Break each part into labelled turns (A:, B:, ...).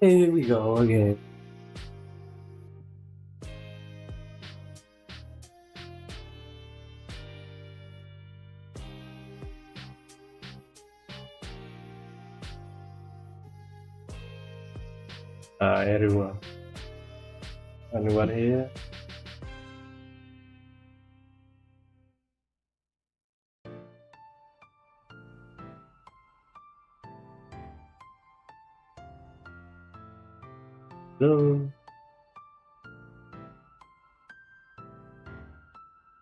A: Here we go again. Everyone. Anyone here? No.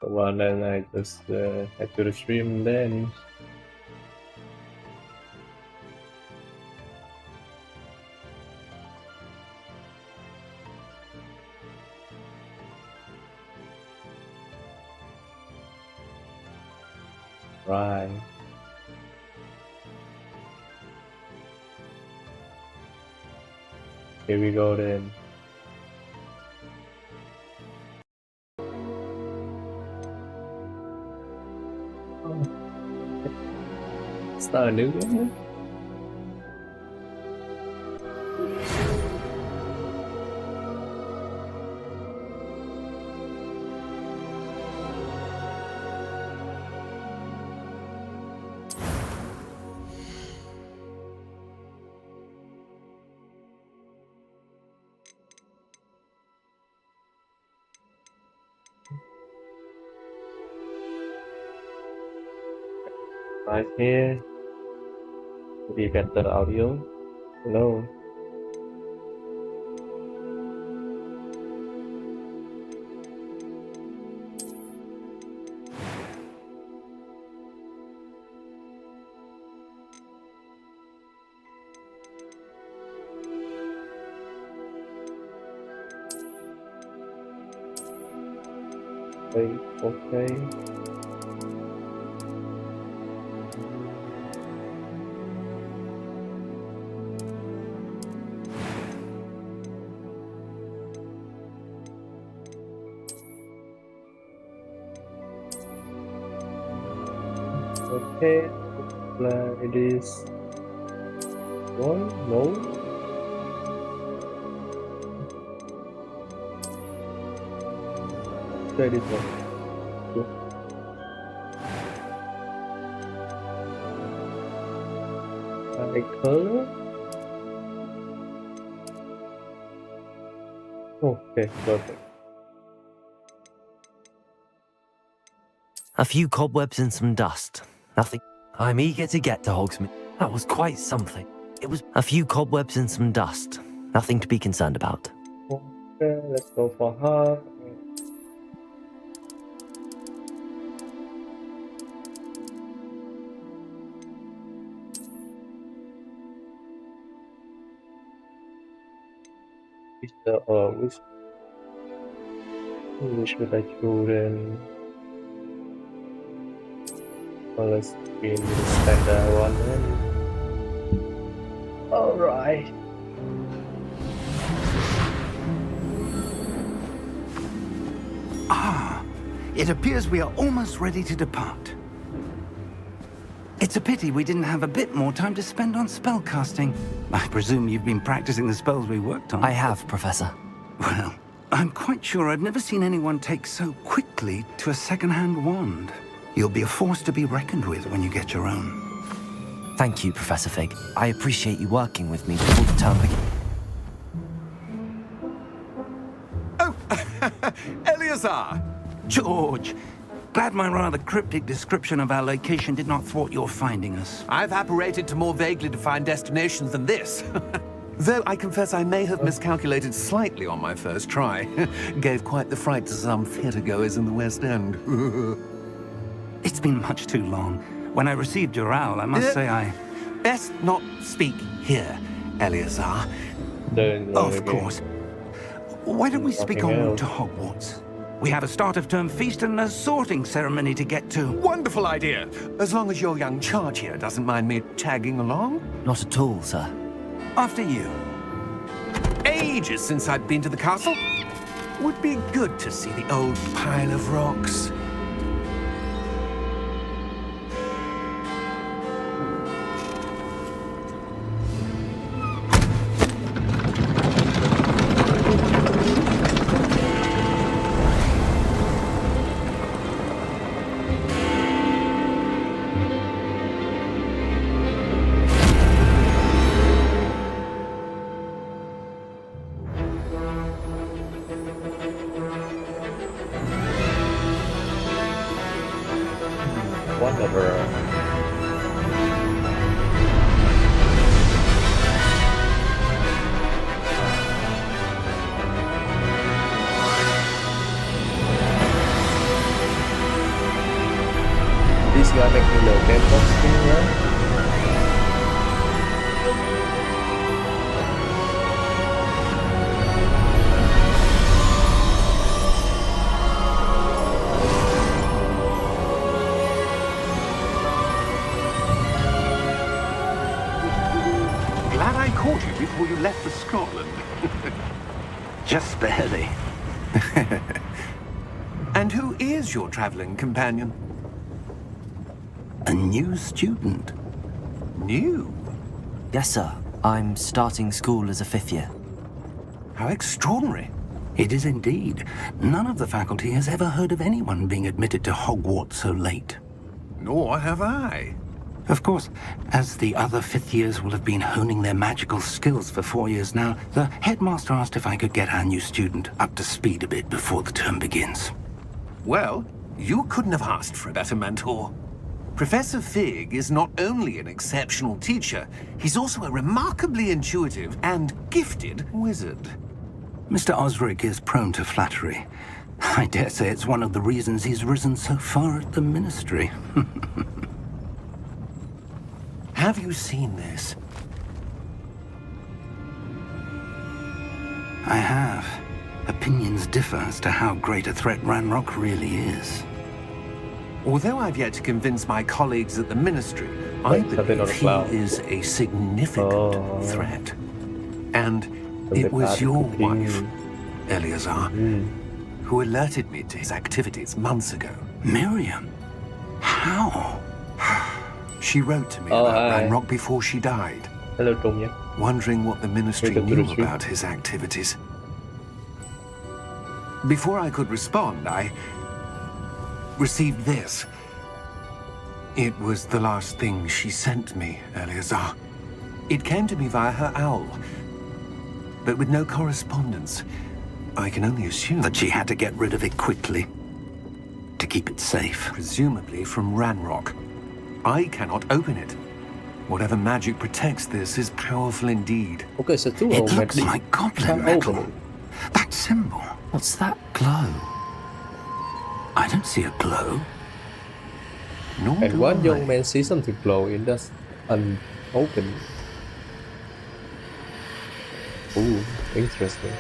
A: Well, then I just head to the stream then. Right. Here we go then. Start new game. Right here. Maybe better audio. Hello. Okay. Okay, it is one, no. Try this one. Good. Color. Okay, perfect.
B: A few cobwebs and some dust. Nothing. I'm eager to get to Hogsmeade. That was quite something. It was a few cobwebs and some dust. Nothing to be concerned about.
A: Okay, let's go for her. Which would I choose then? Well, let's be in the standard one then. Alright.
C: It appears we are almost ready to depart. It's a pity we didn't have a bit more time to spend on spellcasting. I presume you've been practicing the spells we worked on.
B: I have, Professor.
C: Well, I'm quite sure I've never seen anyone take so quickly to a second-hand wand. You'll be a force to be reckoned with when you get your own.
B: Thank you, Professor Fig. I appreciate you working with me before the term begins.
D: Oh, Eleazar!
C: George, glad my rather cryptic description of our location did not thwart your finding us.
D: I've apparated to more vaguely defined destinations than this. Though I confess I may have miscalculated slightly on my first try. Gave quite the fright to some theatre-goers in the West End.
C: It's been much too long. When I received your owl, I must say I...
D: Best not speak here, Eleazar.
C: Of course. Why don't we speak en route to Hogwarts? We have a start-of-term feast and a sorting ceremony to get to.
D: Wonderful idea! As long as your young charge here doesn't mind me tagging along.
B: Not at all, sir.
C: After you.
D: Ages since I'd been to the castle. Would be good to see the old pile of rocks.
A: whatever. This guy making the game box thing, right?
D: Glad I caught you before you left for Scotland.
C: Just barely.
D: And who is your travelling companion?
C: A new student.
D: New?
B: Yes, sir. I'm starting school as a 5th year.
D: How extraordinary.
C: It is indeed. None of the faculty has ever heard of anyone being admitted to Hogwarts so late.
D: Nor have I.
C: Of course, as the other 5th years will have been honing their magical skills for 4 years now, the headmaster asked if I could get our new student up to speed a bit before the term begins.
D: Well, you couldn't have asked for a better mentor. Professor Fig is not only an exceptional teacher, he's also a remarkably intuitive and gifted wizard.
C: Mr. Osric is prone to flattery. I dare say it's one of the reasons he's risen so far at the ministry.
D: Have you seen this?
C: I have. Opinions differ as to how great a threat Ranrock really is.
D: Although I've yet to convince my colleagues at the ministry, I
A: Wait, have they not
D: believe he
A: allowed?
D: is a significant threat. And it was your wife, Eleazar, who alerted me to his activities months ago.
C: Miriam? How?
D: She wrote to me
A: Oh,
D: about
A: hi.
D: Ranrock before she died,
A: Hello, Tom. Yeah.
D: wondering what the ministry
A: Welcome to
D: knew
A: the stream.
D: about his activities. Before I could respond, I received this. It was the last thing she sent me, Eleazar. It came to me via her owl, but with no correspondence. I can only assume
C: That she had to get rid of it quickly to keep it safe.
D: presumably from Ranrock. I cannot open it. Whatever magic protects this is powerful indeed.
A: Okay, so two
C: It looks
A: magnet
C: like goblin
A: can't
C: metal.
A: open
C: That symbol.
B: What's that glow?
C: I don't see a glow.
D: Nor
A: And
D: do
A: one
D: I.
A: young man sees something glow in the unopened. Ooh, interesting.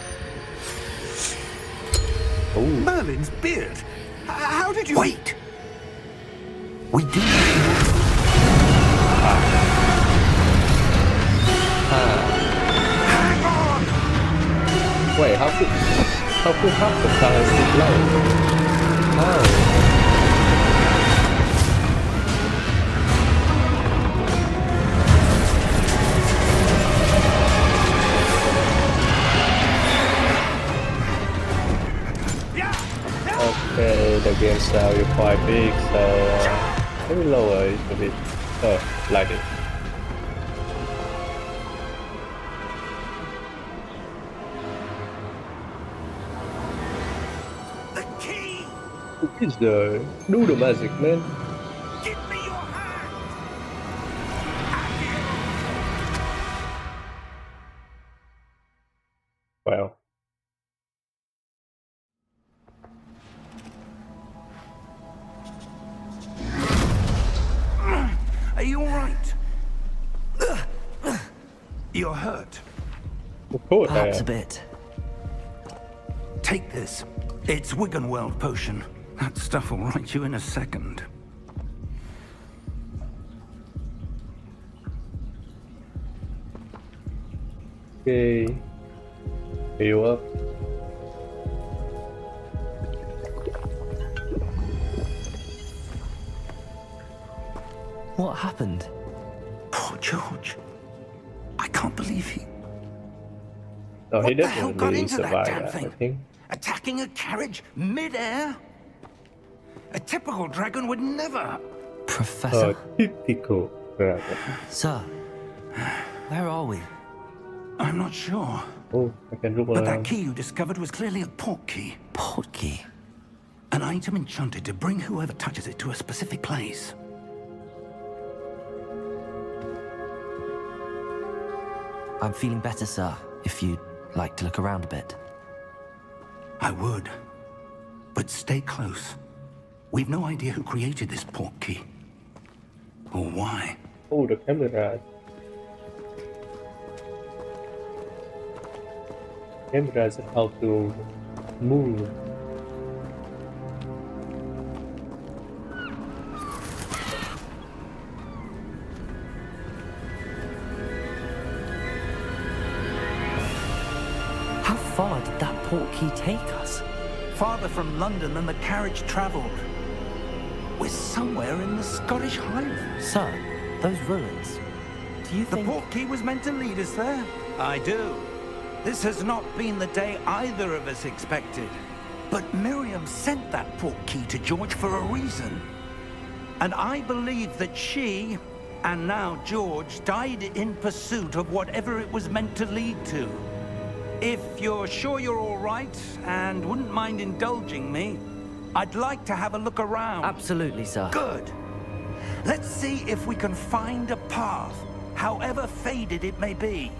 A: Ooh,
D: Merlin's beard. How did you...
C: Wait! We do.
A: wait, how could half the colors be glow? How? Okay, the game sound is quite big, so let me lower it a bit. Oh, like it.
C: The key!
A: Who is the do the magic, man?
C: Give me your hand!
A: Wow.
C: Are you alright? You're hurt.
A: Of course I
B: Perhaps a
A: am.
B: bit.
C: Take this. It's Wiggenweld potion. That stuff will right you in a second.
A: Okay. Heal up.
B: What happened?
C: Poor George. I can't believe he...
A: No, he
C: What the hell got
A: definitely
C: into that
A: survived
C: damn
A: that, I
C: thing?
A: think.
C: Attacking a carriage mid-air? A typical dragon would never...
B: Professor?
A: Typical dragon.
B: Sir, where are we?
C: I'm not sure.
A: Oh, I can dribble
C: But that
A: around.
C: key you discovered was clearly a port key.
B: Port key.
C: An item enchanted to bring whoever touches it to a specific place.
B: I'm feeling better, sir, if you'd like to look around a bit.
C: I would. But stay close. We've no idea who created this portkey. Or why.
A: Oh, the camera. Cameras how to move.
B: How far did that portkey take us?
C: Farther from London than the carriage travelled. We're somewhere in the Scottish Highlands.
B: Sir, those ruins. Do you
C: The
B: think...
C: portkey was meant to lead us there? I do. This has not been the day either of us expected. But Miriam sent that portkey to George for a reason. And I believe that she, and now George, died in pursuit of whatever it was meant to lead to. If you're sure you're all right, and wouldn't mind indulging me, I'd like to have a look around.
B: Absolutely, sir.
C: Good. Let's see if we can find a path, however faded it may be.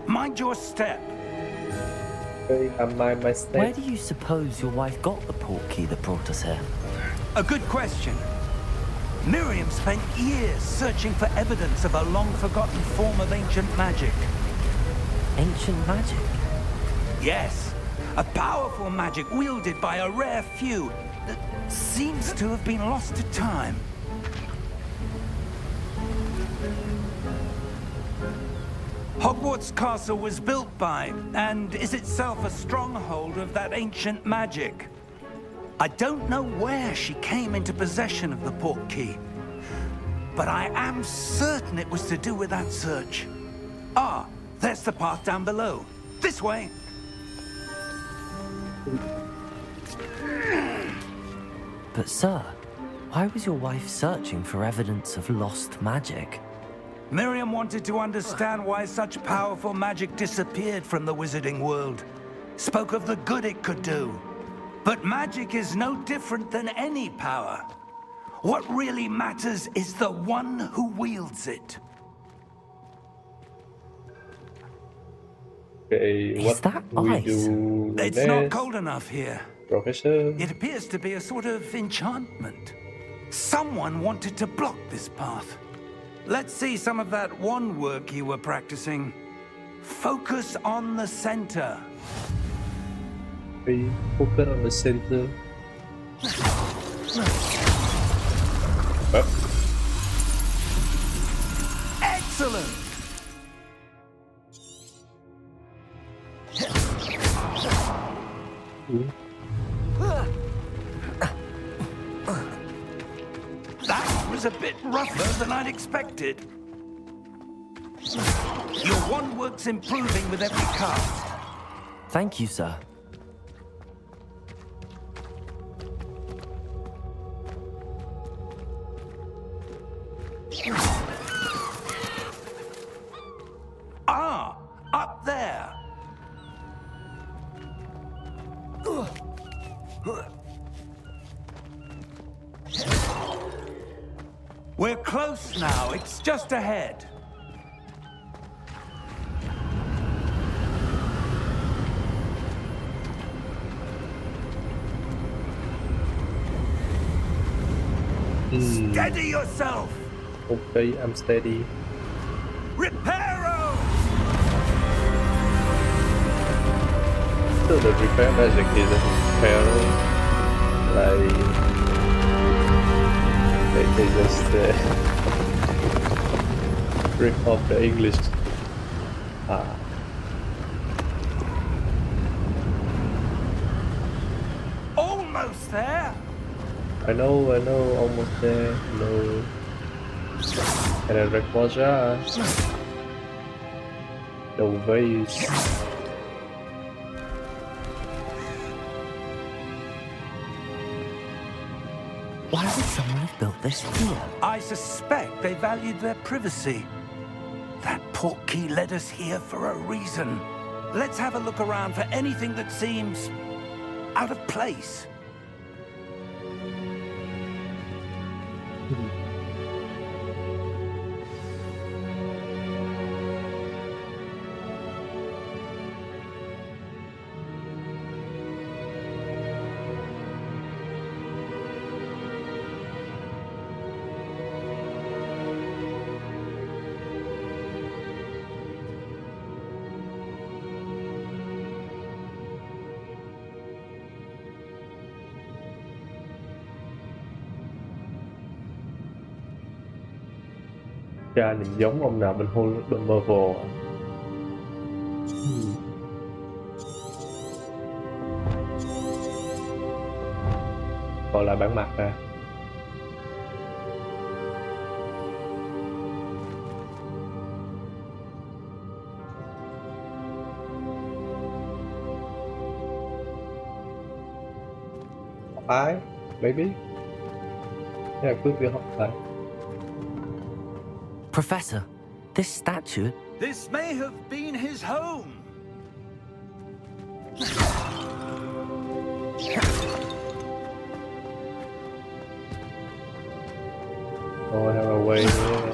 C: Mind your step.
A: Okay, I mind my step.
B: Where do you suppose your wife got the portkey that brought us here?
C: A good question. Miriam spent years searching for evidence of a long-forgotten form of ancient magic.
B: Ancient magic?
C: Yes, a powerful magic wielded by a rare few that seems to have been lost to time. Hogwarts Castle was built by, and is itself a stronghold of that ancient magic. I don't know where she came into possession of the portkey, but I am certain it was to do with that search. Ah, there's the path down below. This way.
B: But sir, why was your wife searching for evidence of lost magic?
C: Miriam wanted to understand why such powerful magic disappeared from the wizarding world. Spoke of the good it could do. But magic is no different than any power. What really matters is the one who wields it.
A: Okay, what
B: Is that
A: do we
B: ice?
A: do
C: It's
A: next?
C: not cold enough here.
A: Professor?
C: It appears to be a sort of enchantment. Someone wanted to block this path. Let's see some of that wand work you were practicing. Focus on the center.
A: We focus on the center. Up.
C: Excellent! That was a bit rougher than I'd expected. Your wand work's improving with every cast.
B: Thank you, sir.
C: Ah, up there. We're close now. It's just ahead. Steady yourself.
A: Okay, I'm steady.
C: Reparo!
A: So the repair magic is a repair, like they just rip off the English. Ah,
C: Almost there.
A: I know, almost there. No, and I record the waves.
B: Why would someone have built this here?
C: I suspect they valued their privacy. That portkey led us here for a reason. Let's have a look around for anything that seems out of place.
A: Cha nhìn giống ông nào bên bên Marvel à? Còn lại bản mặt ra. Bye, baby. Yeah, good việc học lại.
B: Professor, this statue.
C: This may have been his home.
A: Oh, I have a way here.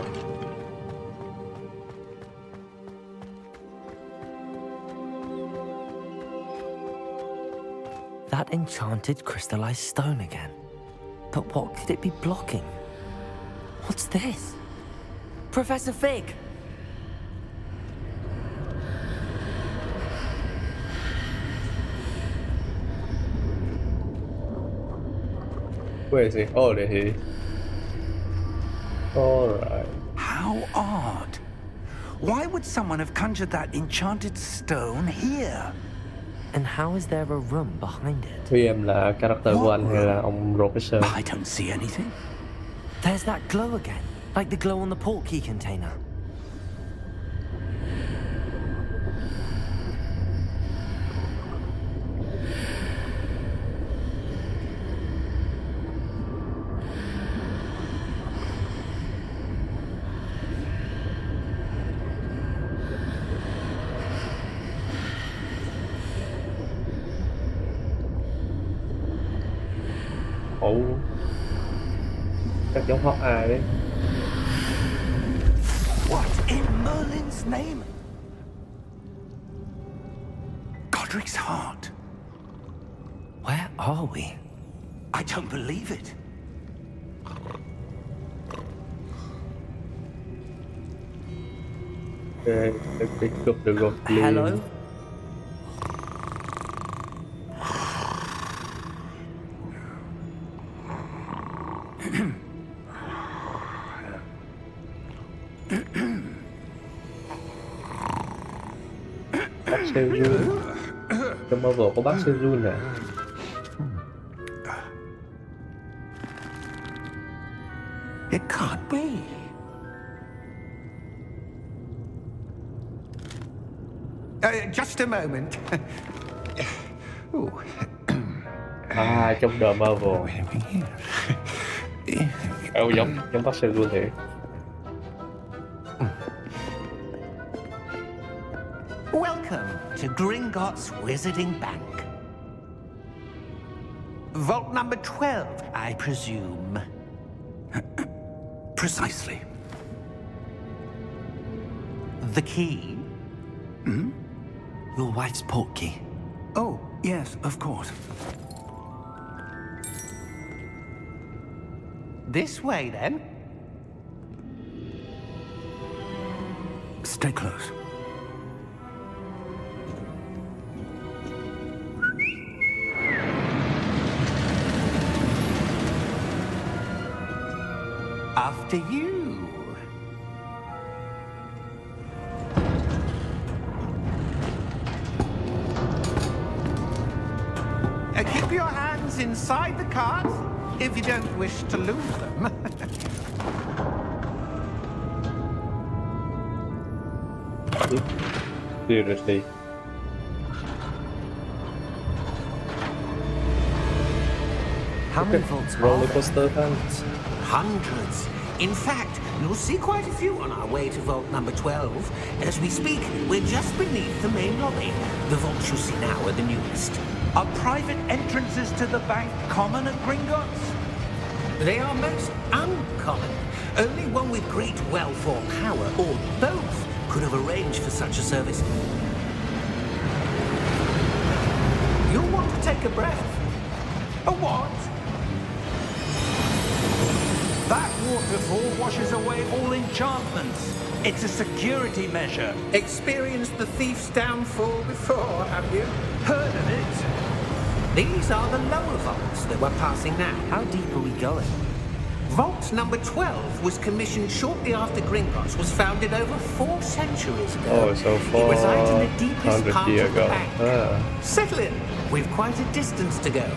B: That enchanted crystallized stone again. But what could it be blocking? What's this? Professor Fig!
A: Where is he? Oh, there he is. Alright.
C: How odd. Why would someone have conjured that enchanted stone here?
B: And how is there a room behind it?
A: Huy em là character của anh hay là ông Professor?
C: I don't see anything.
B: There's that glow again, like the glow on the portkey container.
A: Ồ, chắc giống Hot Eye đấy.
C: What in Merlin's name? Godric's heart.
B: Where are we?
C: I don't believe it.
A: Okay, let's pick up the rock.
B: Hello?
A: Bác Sejun. Trong Marvel có bác Sejun hả?
C: It can't be. Just a moment. Ooh.
A: À, trong The Marvel. Giống bác Sejun thiệt.
E: Welcome to Gringotts Wizarding Bank. Vault number 12, I presume.
C: Precisely.
E: The key?
B: Your wife's portkey.
C: Oh, yes, of course.
E: This way, then.
C: Stay close.
E: After you. Keep your hands inside the cart if you don't wish to lose them.
A: Seriously.
B: How many vaults are
A: Roller
B: there?
A: coaster fans.
E: Hundreds. In fact, you'll see quite a few on our way to vault number 12. As we speak, we're just beneath the main lobby. The vaults you see now are the newest.
C: Are private entrances to the bank common at Gringotts?
E: They are most uncommon. Only one with great wealth or power, or both, could have arranged for such a service. You'll want to take a breath.
C: A what? That waterfall washes away all enchantments. It's a security measure.
E: Experienced the thief's downfall before, have you?
C: Heard of it?
E: These are the lower vaults that we're passing now.
B: How deep are we going?
E: Vault number 12 was commissioned shortly after Gringotts was founded over 4 centuries ago.
A: Oh, so
E: It resides in the deepest
A: 400
E: part
A: years
E: of the
A: ago.
E: bank.
A: Ah.
E: Settle in. We've quite a distance to go.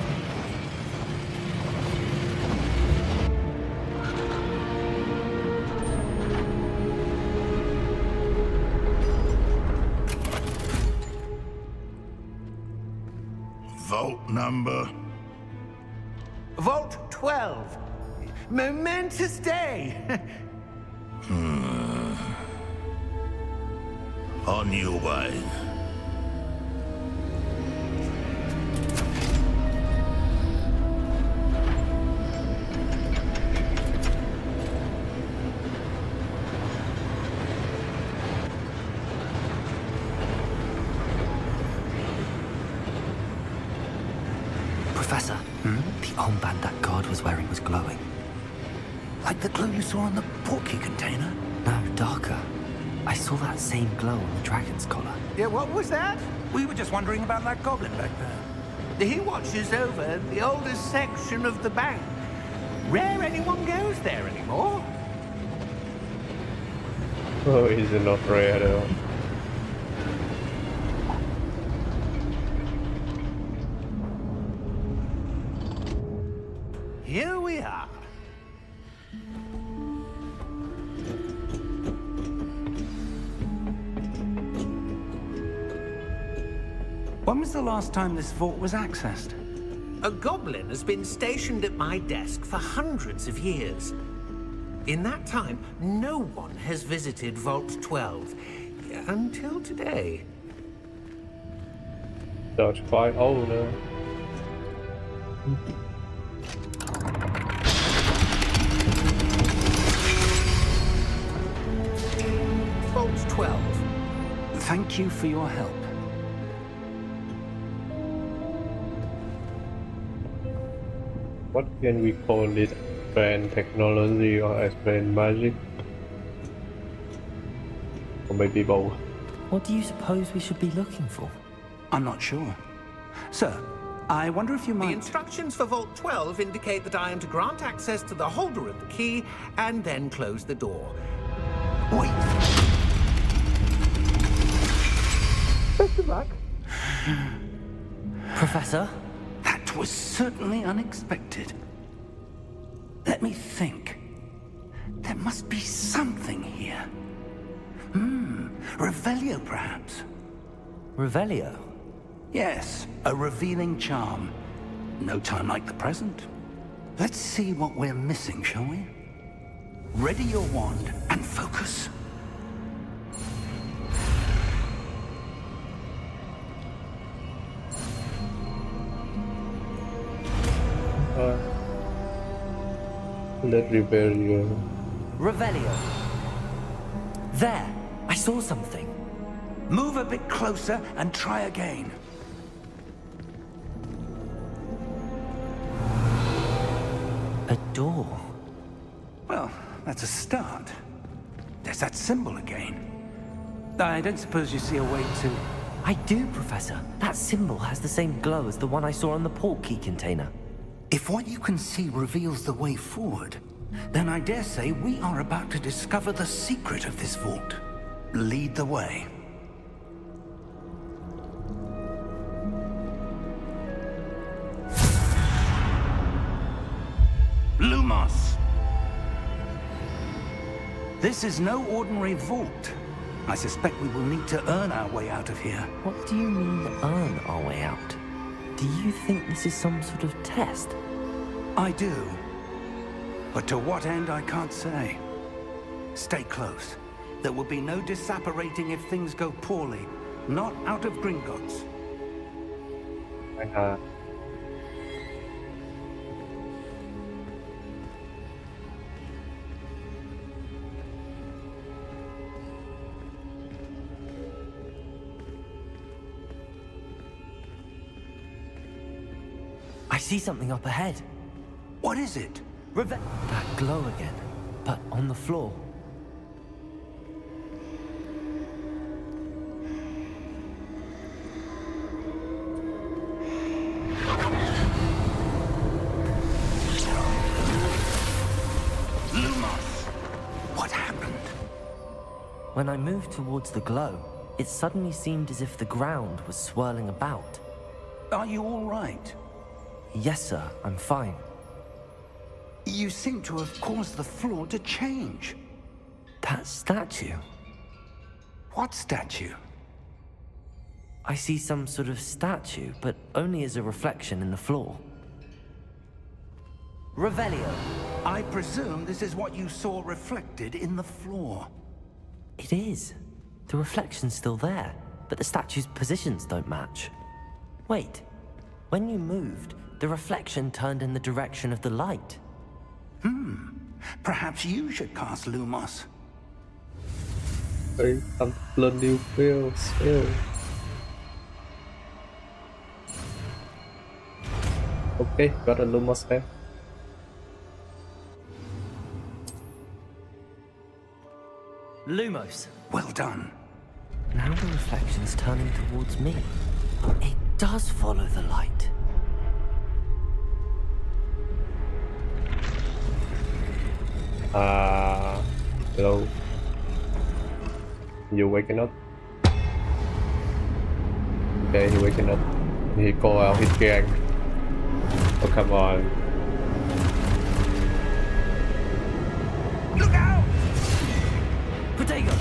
F: Vault number.
E: Vault 12. Momentous day.
F: On your way.
B: Professor, the armband that guard was wearing was glowing.
C: Like the glow you saw on the portkey container?
B: No, darker. I saw that same glow on the dragon's collar.
E: Yeah, what was that?
C: We were just wondering about that goblin back there.
E: He watches over the oldest section of the bank. Rare anyone goes there anymore.
A: Oh, he's not rare at all.
C: Here we are. When was the last time this vault was accessed?
E: A goblin has been stationed at my desk for hundreds of years. In that time, no one has visited Vault 12 until today.
A: That's quite old now.
E: Vault 12.
C: Thank you for your help.
A: What can we call this? Advanced technology or advanced magic? Or maybe both.
B: What do you suppose we should be looking for?
C: I'm not sure. Sir, I wonder if you
E: The
C: might...
E: instructions for Vault 12 indicate that I am to grant access to the holder of the key and then close the door.
C: Wait!
B: Professor?
C: That was certainly unexpected. Let me think. There must be something here. Revelio, perhaps?
B: Revelio?
C: Yes, a revealing charm. No time like the present. Let's see what we're missing, shall we? Ready your wand and focus.
A: Let's repair you.
B: Revelio. There! I saw something.
C: Move a bit closer and try again.
B: A door.
C: Well, that's a start. There's that symbol again. I don't suppose you see a way to...
B: I do, Professor. That symbol has the same glow as the one I saw on the portkey container.
C: If what you can see reveals the way forward, then I dare say we are about to discover the secret of this vault. Lead the way. Lumos! This is no ordinary vault. I suspect we will need to earn our way out of here.
B: What do you mean, earn our way out? Do you think this is some sort of test?
C: I do. But to what end, I can't say. Stay close. There will be no disapparating if things go poorly. Not out of Gringotts.
B: I see something up ahead.
C: What is it?
B: That glow again, but on the floor. When I moved towards the glow, it suddenly seemed as if the ground was swirling about.
C: Are you all right?
B: Yes, sir, I'm fine.
C: You seem to have caused the floor to change.
B: That statue.
C: What statue?
B: I see some sort of statue, but only as a reflection in the floor. Revelio.
C: I presume this is what you saw reflected in the floor.
B: It is. The reflection's still there, but the statue's positions don't match. Wait. When you moved, the reflection turned in the direction of the light.
C: Perhaps you should cast Lumos.
A: Very bloody feels. Ew. Okay, got a Lumos there.
B: Lumos.
C: Well done.
B: Now the reflection's turning towards me. It does follow the light.
A: Hello. You waking up? Okay, he waking up. He call out his gang. Oh, come on.
C: Look out!
B: Potato!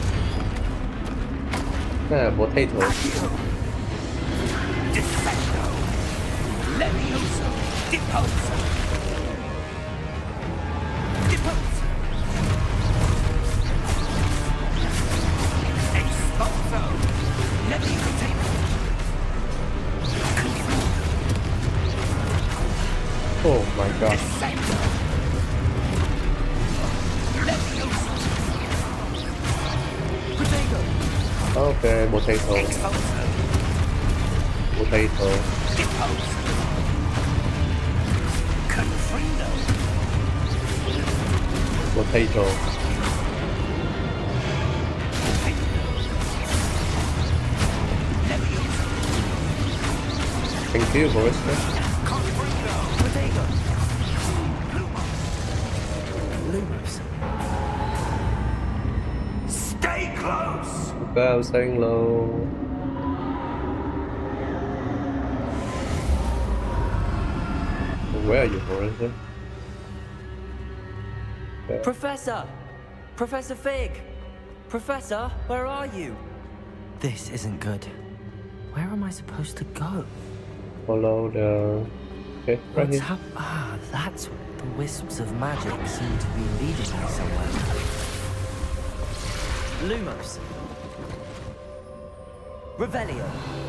A: Potato.
C: Defecto! Levioso! Deposo! Deposo! Expulso! Leviotato!
A: Oh my god.
C: Defecto! Levioso!
B: Potato!
A: Okay, potato.
C: Expulso!
A: Potato.
C: Deposo! Confrido!
A: Potato. Thank you, Barista.
B: Potato! Lumos.
C: Stay close!
A: Okay, I'm saying low. Where are you, Barista? Okay.
B: Professor! Professor Fig! Professor, where are you? This isn't good. Where am I supposed to go?
A: Follow the... Okay, right
B: What's
A: here.
B: that's the wisps of magic seem to be leading me somewhere. Lumos. Revelio.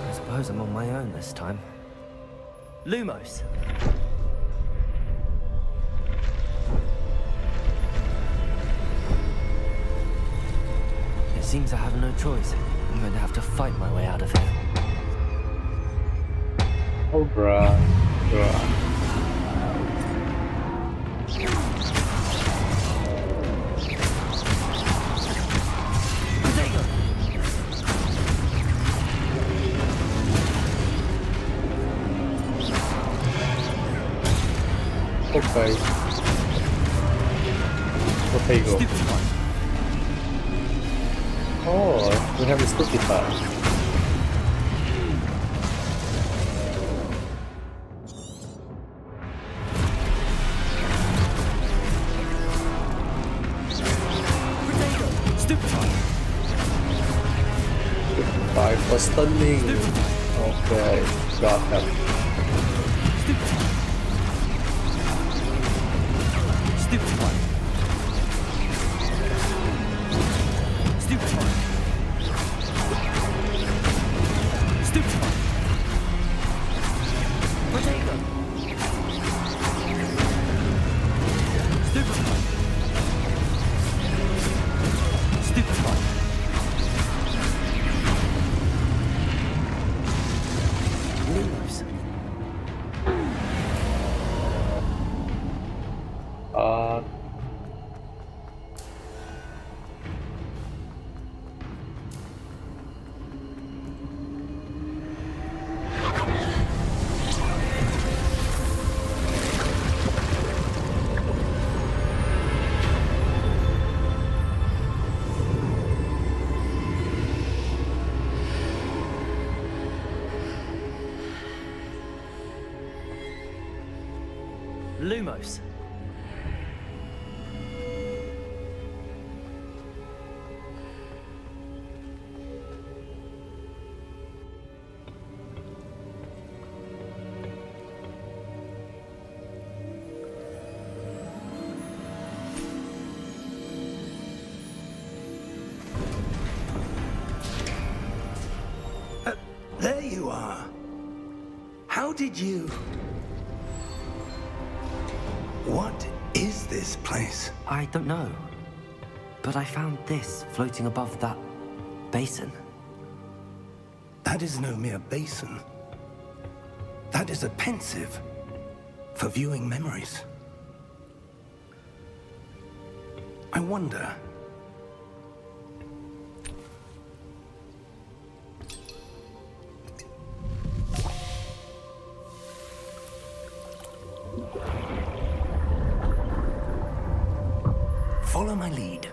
B: I suppose I'm on my own this time. Lumos. It seems I have no choice. I'm going to have to fight my way out of here.
A: Oh, bruh. Bruh.
B: Potato!
A: Okay. Potato.
B: Stupid one.
A: Oh, we have a sticky part.
B: Potato! Stupid one.
A: 5 for stunning. Okay, got that.
B: Stupid one. Stupid one. Stupid one. Stupid one. Potato. Stupid one. Stupid one. Lumos. Lumos.
C: There you are. How did you... What is this place?
B: I don't know. But I found this floating above that basin.
C: That is no mere basin. That is a pensive for viewing memories. I wonder... Follow my lead.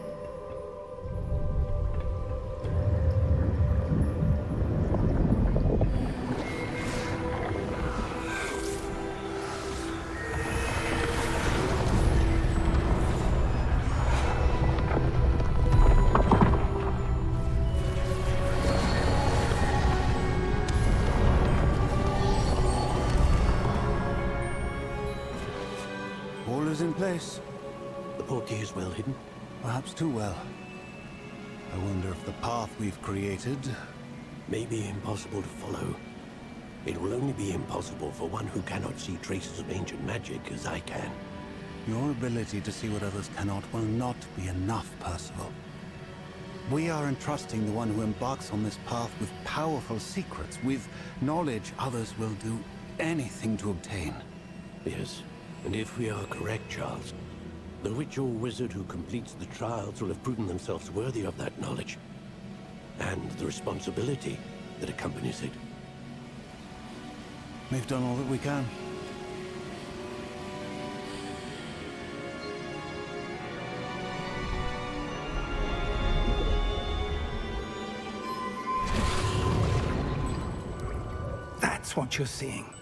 G: All is in place.
E: The portkey is well hidden.
G: Perhaps too well. I wonder if the path we've created...
E: May be impossible to follow. It will only be impossible for one who cannot see traces of ancient magic as I can.
G: Your ability to see what others cannot will not be enough, Percival. We are entrusting the one who embarks on this path with powerful secrets, with knowledge others will do anything to obtain.
E: Yes, and if we are correct, Charles, the witch or wizard who completes the trials will have proven themselves worthy of that knowledge, and the responsibility that accompanies it.
G: We've done all that we can.
C: That's what you're seeing.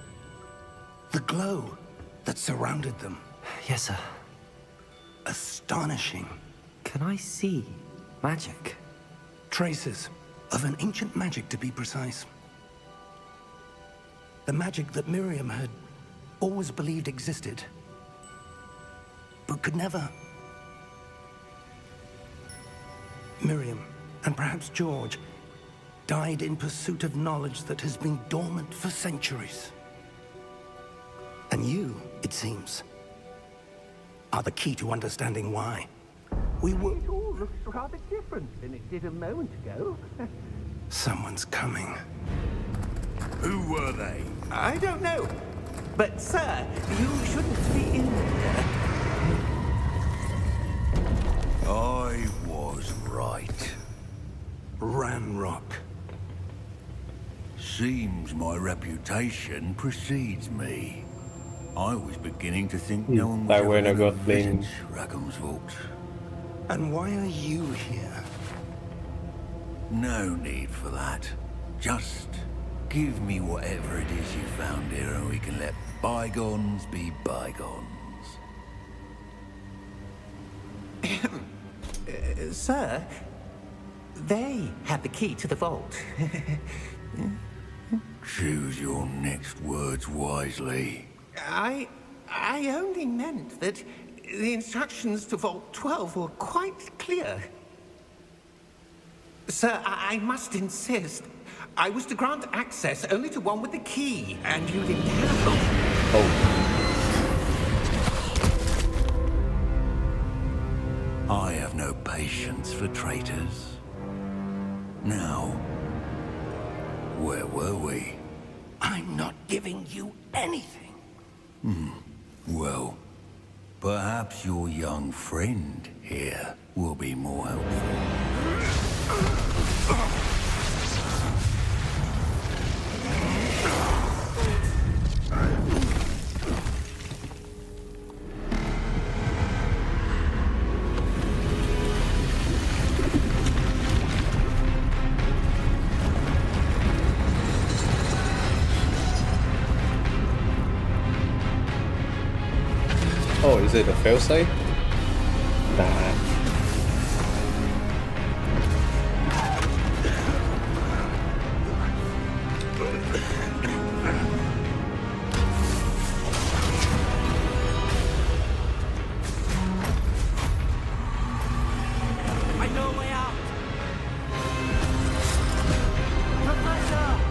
C: The glow that surrounded them.
B: Yes, sir.
C: Astonishing.
B: Can I see magic?
C: Traces of an ancient magic, to be precise. The magic that Miriam had always believed existed, but could never. Miriam, and perhaps George, died in pursuit of knowledge that has been dormant for centuries. And you, it seems, are the key to understanding why. We were...
E: It all looks rather different than it did a moment ago.
C: Someone's coming.
F: Who were they?
E: I don't know. But, sir, you shouldn't be in there.
F: I was right.
C: Ranrock.
F: Seems my reputation precedes me. I was beginning to think no one
A: Tại
F: was
A: quên là
F: ever
A: gọt
F: gonna
A: lên.
F: visit Rackham's vault.
C: And why are you here?
F: No need for that. Just give me whatever it is you found here and we can let bygones be bygones.
E: Sir, they had the key to the vault.
F: Choose your next words wisely.
E: I only meant that the instructions to Vault 12 were quite clear. Sir, I must insist. I was to grant access only to one with the key, and you didn't have it.
F: I have no patience for traitors. Now, where were we?
C: I'm not giving you anything.
F: Well, perhaps your young friend here will be more helpful.
A: is it a failsafe? Nah.
C: I know a way out. Professor!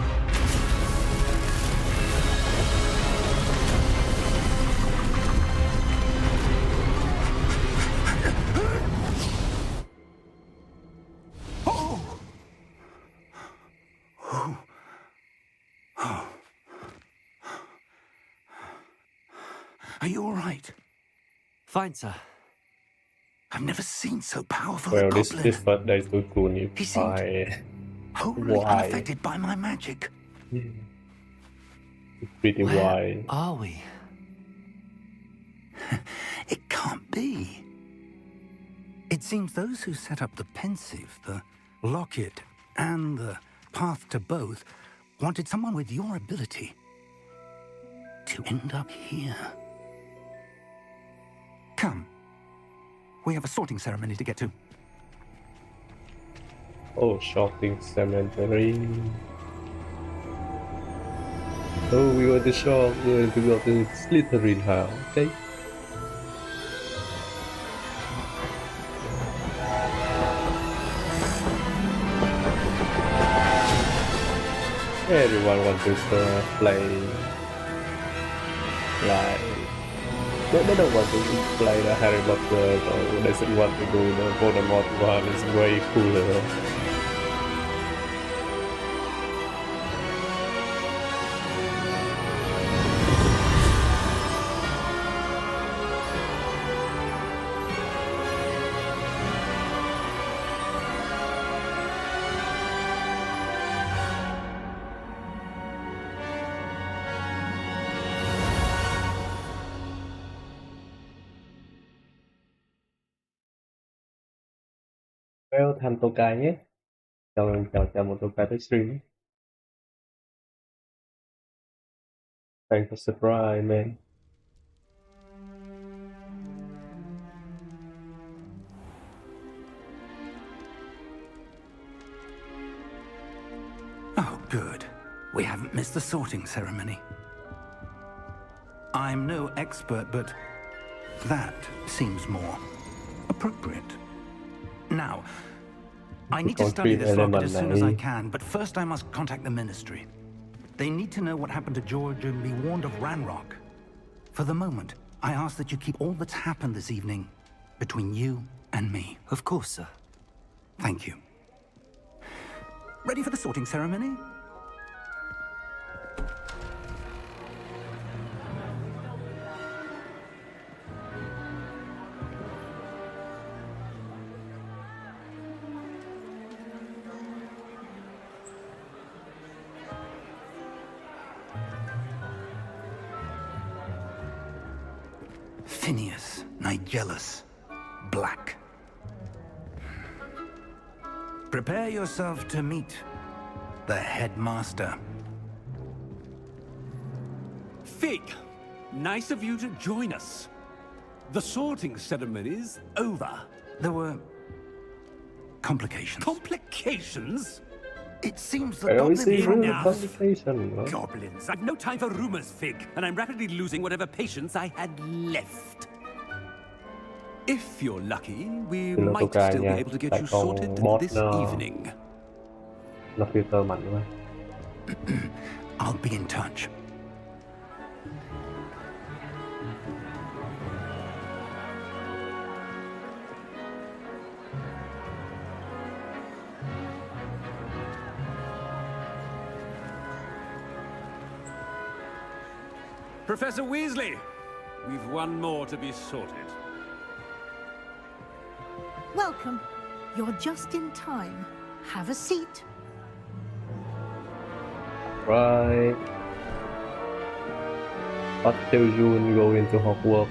C: Are you all right?
B: Fine, sir.
C: I've never seen so powerful
A: Well,
C: a
A: this
C: goblin.
A: birthday too cool.
C: He seemed
A: Why?
C: wholly
A: Why?
C: unaffected by my magic.
A: Pretty
B: Where
A: why?
B: are we?
C: It can't be. It seems those who set up the pensive, the locket, and the path to both wanted someone with your ability to end up here. Come. We have a sorting ceremony to get to.
A: Oh, shopping cemetery. Oh, we want to shop. We want to go to Slytherin house. Okay. Everyone wants to play like they don't want to play the Harry Potter or they just want to do the Voldemort one. It's way cooler. Welcome Tokai nhé. Chào một Tokai tới stream. Thanks for surprise, man.
C: Oh, good. We haven't missed the sorting ceremony. I'm no expert, but that seems more appropriate. Now, I need to study this locket as soon as I can, but first I must contact the Ministry. They need to know what happened to George and be warned of Ranrock. For the moment, I ask that you keep all that's happened this evening between you and me.
B: Of course, sir.
C: Thank you. Ready for the sorting ceremony? Phineas, Nigellus, Black. Prepare yourself to meet the headmaster.
H: Fig, nice of you to join us. The sorting ceremony's over.
C: There were complications.
H: Complications?
C: It seems the
A: I always
C: goblin
A: see
C: from
A: the
H: enough.
A: complication. Huh?
H: Goblins. I've no time for rumors, Fig, and I'm rapidly losing whatever patience I had left. If you're lucky, we
A: Hello,
H: might
A: Tokai
H: still be
A: nha.
H: able to get
A: Tại
H: you
A: con
H: sorted
A: bot
H: this
A: nó
H: evening.
A: nó filter mạnh quá.
C: I'll be in touch.
H: Professor Weasley, we've one more to be sorted.
I: Welcome. You're just in time. Have a seat.
A: Right. But till June go into Hogwarts.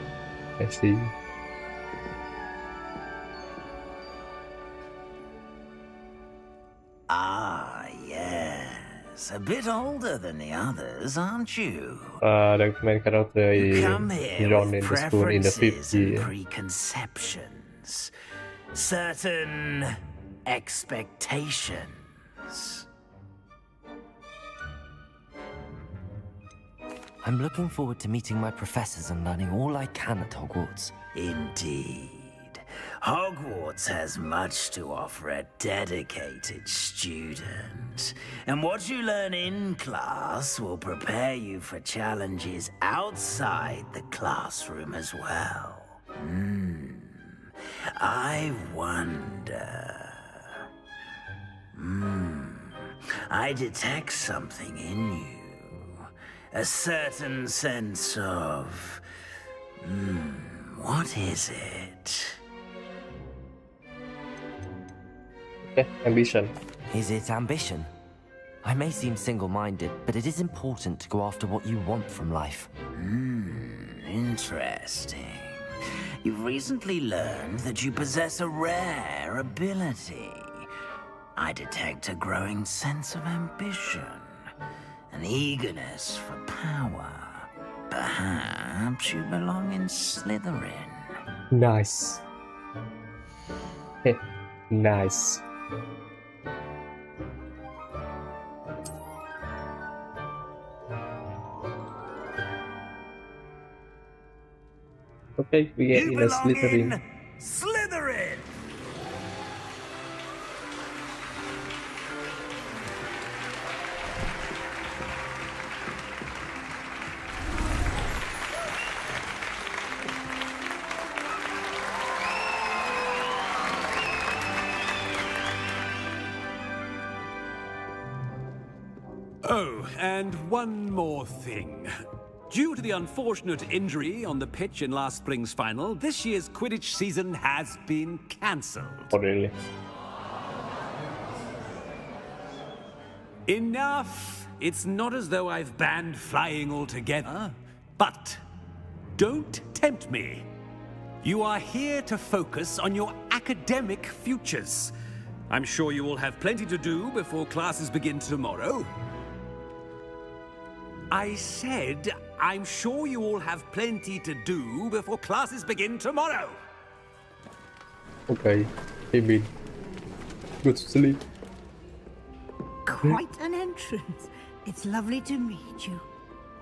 A: I see.
F: Ah, yes. Yes, a bit older than the others, aren't you?
A: The main character
F: You come here
A: joined
F: with
A: in the school in the
F: preferences
A: 5th
F: and
A: year.
F: preconceptions, certain expectations.
B: I'm looking forward to meeting my professors and learning all I can at Hogwarts.
F: Indeed. Hogwarts has much to offer a dedicated student. And what you learn in class will prepare you for challenges outside the classroom as well. I wonder... I detect something in you. A certain sense of... what is it?
A: Ambition.
B: Is it ambition? I may seem single-minded, but it is important to go after what you want from life.
F: Interesting. You've recently learned that you possess a rare ability. I detect a growing sense of ambition, an eagerness for power. Perhaps you belong in Slytherin.
A: Nice. Nice. Okay, we get
F: You
A: in a
F: belong
A: Slytherin.
F: in Slytherin!
H: Oh, and one more thing. Due to the unfortunate injury on the pitch in last spring's final, this year's Quidditch season has been cancelled.
A: Oh, really?
H: Enough! It's not as though I've banned flying altogether. But don't tempt me. You are here to focus on your academic futures. I'm sure you will have plenty to do before classes begin tomorrow. I said, I'm sure you all have plenty to do before classes begin tomorrow.
A: Okay, maybe. Good sleep.
I: Quite an entrance. It's lovely to meet you.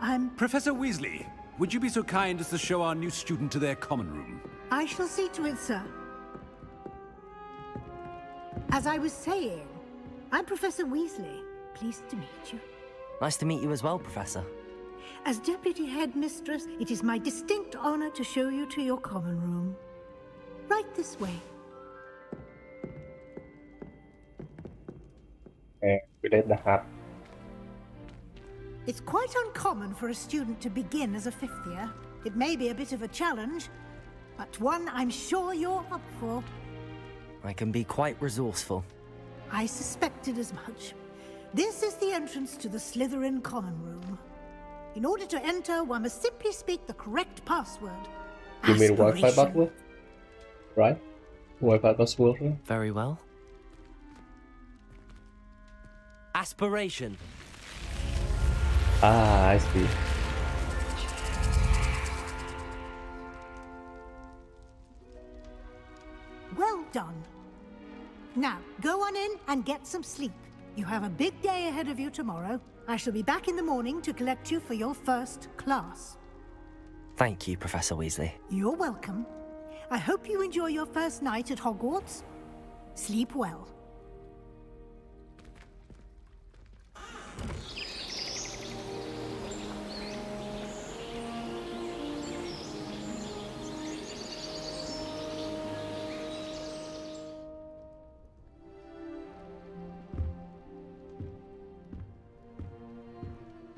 I: I'm...
H: Professor Weasley, would you be so kind as to show our new student to their common room?
I: I shall see to it, sir. As I was saying, I'm Professor Weasley. Pleased to meet you.
B: Nice to meet you as well, Professor.
I: As Deputy Headmistress, it is my distinct honor to show you to your common room. Right this way.
A: We let the hat.
I: It's quite uncommon for a student to begin as a fifth year. It may be a bit of a challenge, but one I'm sure you're up for.
B: I can be quite resourceful.
I: I suspected as much. This is the entrance to the Slytherin common room. In order to enter, one must simply speak the correct password.
A: You mean Wi-Fi
I: Aspiration.
A: password? Right? Wi-Fi password, right?
B: Very well. Aspiration.
A: Ah, I see.
I: Well done. Now, go on in and get some sleep. You have a big day ahead of you tomorrow. I shall be back in the morning to collect you for your first class.
B: Thank you, Professor Weasley.
I: You're welcome. I hope you enjoy your first night at Hogwarts. Sleep well.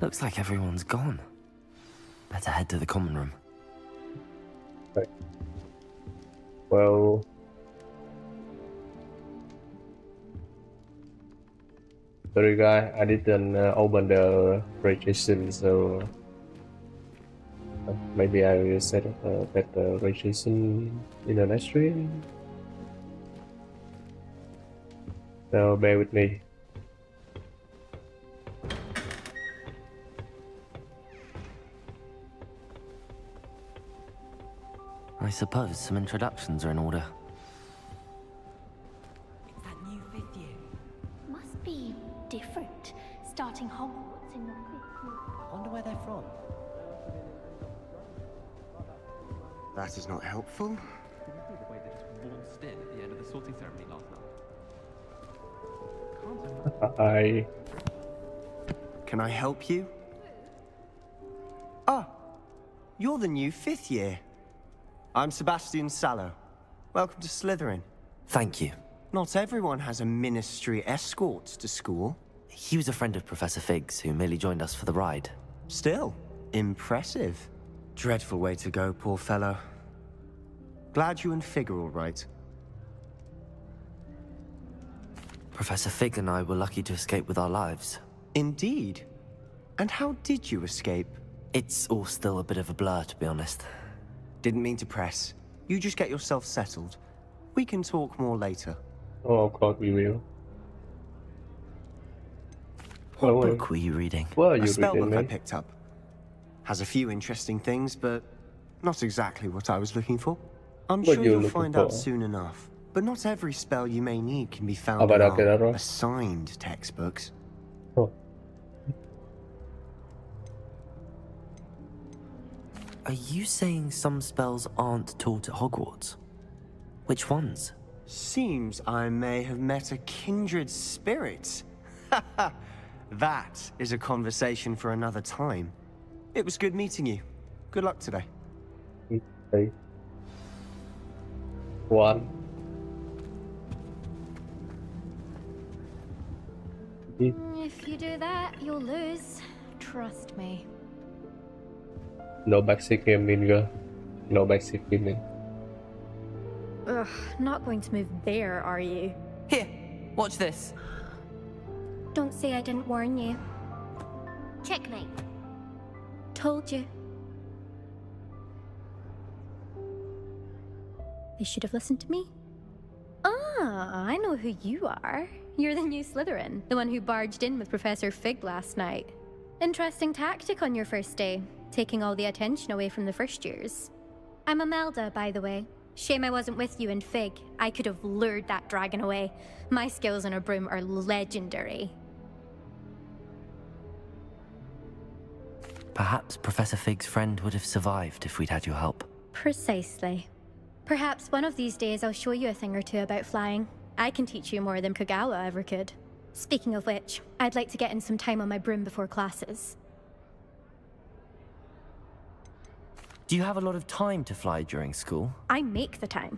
B: Looks like everyone's gone. Better head to the common room.
A: Okay. Well... Sorry guys, I didn't open the registration, so... maybe I will set up a better registration in the next stream. So bear with me.
B: I suppose some introductions are in order.
J: It's that new 5th year.
K: Must be different, starting Hogwarts in the 5th year.
B: Wonder where they're from.
L: That is not helpful.
M: Did you see the way they just waltzed in at the end of the sorting ceremony last night?
L: Can I help you? Ah, you're the new 5th year. I'm Sebastian Sallow. Welcome to Slytherin.
B: Thank you.
L: Not everyone has a ministry escort to school.
B: He was a friend of Professor Fig's who merely joined us for the ride.
L: Still, impressive. Dreadful way to go, poor fellow. Glad you and Fig are all right.
B: Professor Fig and I were lucky to escape with our lives.
L: Indeed. And how did you escape?
B: It's all still a bit of a blur, to be honest.
L: Didn't mean to press. You just get yourself settled. We can talk more later.
A: Oh, of course we will.
B: What book were you reading?
A: What are
L: A
A: you
L: spell
A: reading,
L: book I
A: mate?
L: picked up. Has a few interesting things, but not exactly what I was looking for. I'm
A: What
L: sure
A: you
L: you'll
A: looking
L: find out
A: for?
L: soon enough. But not every spell you may need can be found
A: Apa
L: in
A: dah
L: our
A: kira, Ross?
L: assigned textbooks.
A: Oh.
B: Are you saying some spells aren't taught at Hogwarts? Which ones?
L: Seems I may have met a kindred spirit. That is a conversation for another time. It was good meeting you. Good luck today.
A: Okay. One.
K: If you do that, you'll lose. Trust me.
A: No backseat gaming girl. No backseat gaming.
K: Ugh, not going to move there, are you?
J: Here, watch this.
K: Don't say I didn't warn you. Checkmate. Told you. They should have listened to me. Ah, I know who you are. You're the new Slytherin, the one who barged in with Professor Fig last night. Interesting tactic on your first day, taking all the attention away from the first years. I'm Imelda, by the way. Shame I wasn't with you in Fig. I could have lured that dragon away. My skills on a broom are legendary.
B: Perhaps Professor Fig's friend would have survived if we'd had your help.
K: Precisely. Perhaps one of these days I'll show you a thing or two about flying. I can teach you more than Kagawa ever could. Speaking of which, I'd like to get in some time on my broom before classes.
B: Do you have a lot of time to fly during school?
K: I make the time.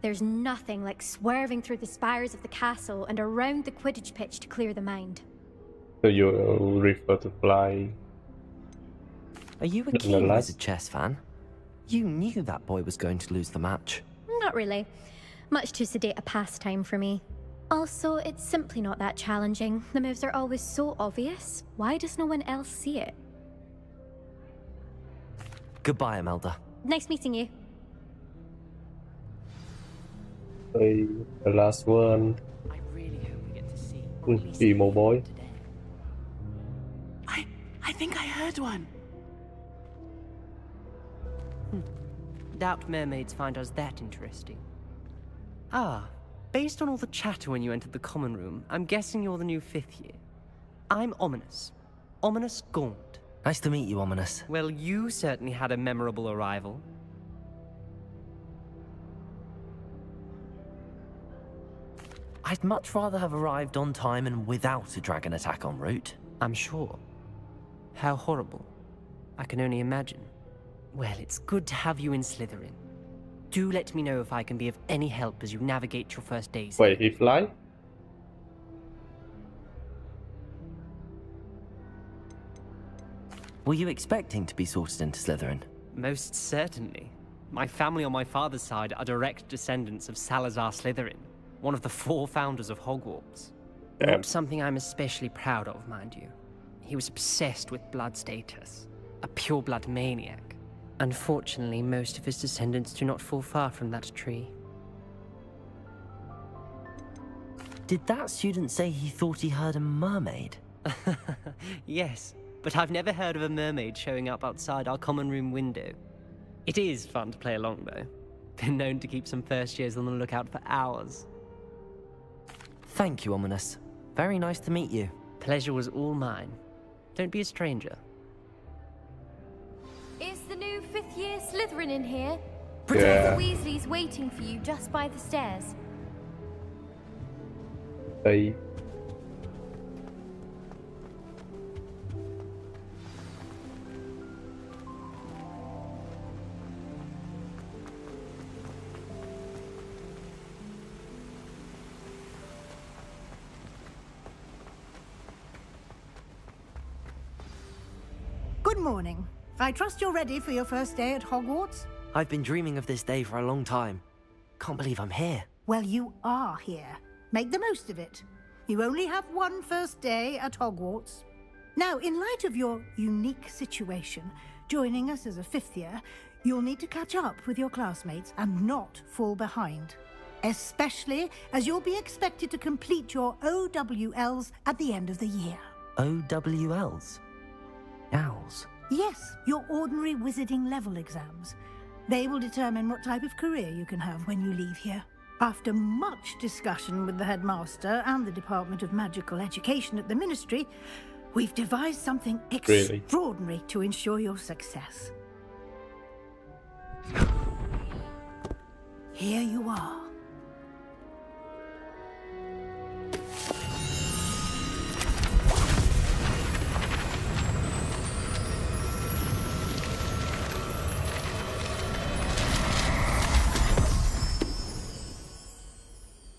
K: There's nothing like swerving through the spires of the castle and around the Quidditch pitch to clear the mind.
A: So you refer to fly.
B: Are you a keen wizard chess fan? You knew that boy was going to lose the match.
K: Not really. Much too sedate a pastime for me. Also, it's simply not that challenging. The moves are always so obvious. Why does no one else see it?
B: Goodbye, Imelda.
K: Nice meeting you.
A: Okay, the last one.
J: I really hope we get to see. or at least
A: Emo boy.
J: today.
N: I think I heard one.
J: Doubt mermaids find us that interesting. Ah, based on all the chatter when you entered the common room, I'm guessing you're the new 5th year. I'm Ominous. Ominous Gaunt.
B: Nice to meet you, Ominous.
J: Well, you certainly had a memorable arrival.
B: I'd much rather have arrived on time and without a dragon attack en route.
J: I'm sure. How horrible. I can only imagine. Well, it's good to have you in Slytherin. Do let me know if I can be of any help as you navigate your first days.
A: Wait, he fly?
B: Were you expecting to be sorted into Slytherin?
J: Most certainly. My family on my father's side are direct descendants of Salazar Slytherin, one of the 4 founders of Hogwarts. Not something I'm especially proud of, mind you. He was obsessed with blood status, a pure-blood maniac. Unfortunately, most of his descendants do not fall far from that tree.
B: Did that student say he thought he heard a mermaid?
J: Yes, but I've never heard of a mermaid showing up outside our common room window. It is fun to play along, though. Been known to keep some first years on the lookout for hours.
B: Thank you, Ominous. Very nice to meet you.
J: Pleasure was all mine. Don't be a stranger.
K: Is the new fifth-year Slytherin in here?
A: Yeah.
K: Professor Weasley's waiting for you just by the stairs.
A: Đây.
I: Good morning. I trust you're ready for your first day at Hogwarts?
B: I've been dreaming of this day for a long time. Can't believe I'm here.
I: Well, you are here. Make the most of it. You only have one first day at Hogwarts. Now, in light of your unique situation, joining us as a fifth year, you'll need to catch up with your classmates and not fall behind. Especially as you'll be expected to complete your OWLs at the end of the year.
B: OWLs? Owls?
I: Yes, your ordinary wizarding level exams. They will determine what type of career you can have when you leave here. After much discussion with the headmaster and the Department of Magical Education at the Ministry, we've devised something extraordinary to ensure your success. Here you are.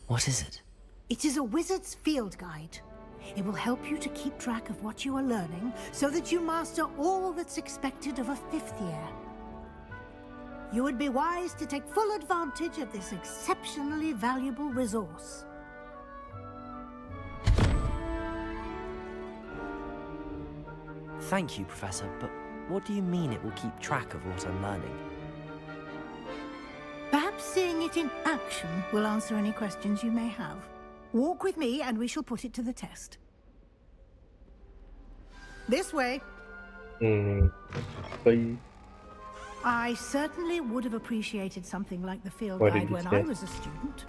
B: What is it?
I: It is a wizard's field guide. It will help you to keep track of what you are learning so that you master all that's expected of a fifth year. You would be wise to take full advantage of this exceptionally valuable resource.
B: Thank you, Professor, but what do you mean it will keep track of what I'm learning?
I: Perhaps seeing it in action will answer any questions you may have. Walk with me and we shall put it to the test. This way. I certainly would have appreciated something like the field guide when I was a student.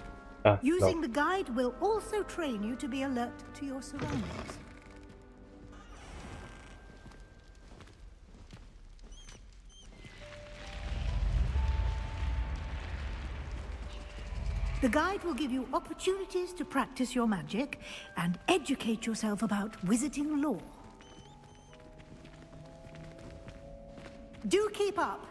I: Using the guide will also train you to be alert to your surroundings. The guide will give you opportunities to practice your magic and educate yourself about wizarding lore. Do keep up.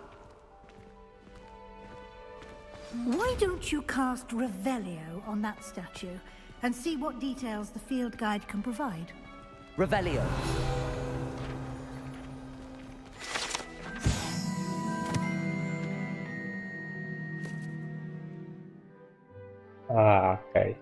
I: Why don't you cast Revelio on that statue and see what details the field guide can provide?
B: Revelio.
A: Okay.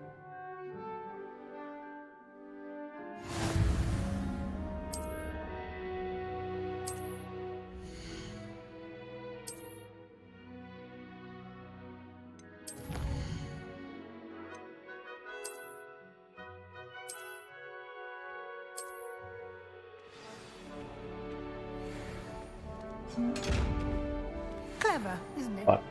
I: Clever, isn't it?
A: What?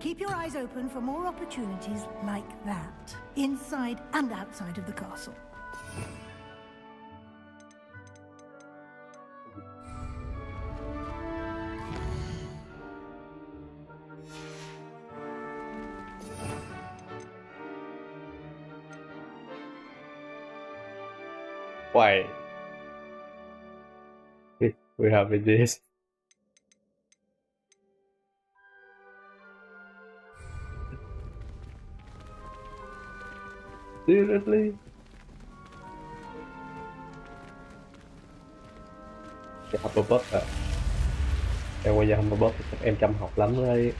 I: Keep your eyes open for more opportunities like that, inside and outside of the castle.
A: Why? We have this. Seriously? Cái Hufflepuff à? Em qua nhà Hufflepuff thì chắc em chăm học lắm đây.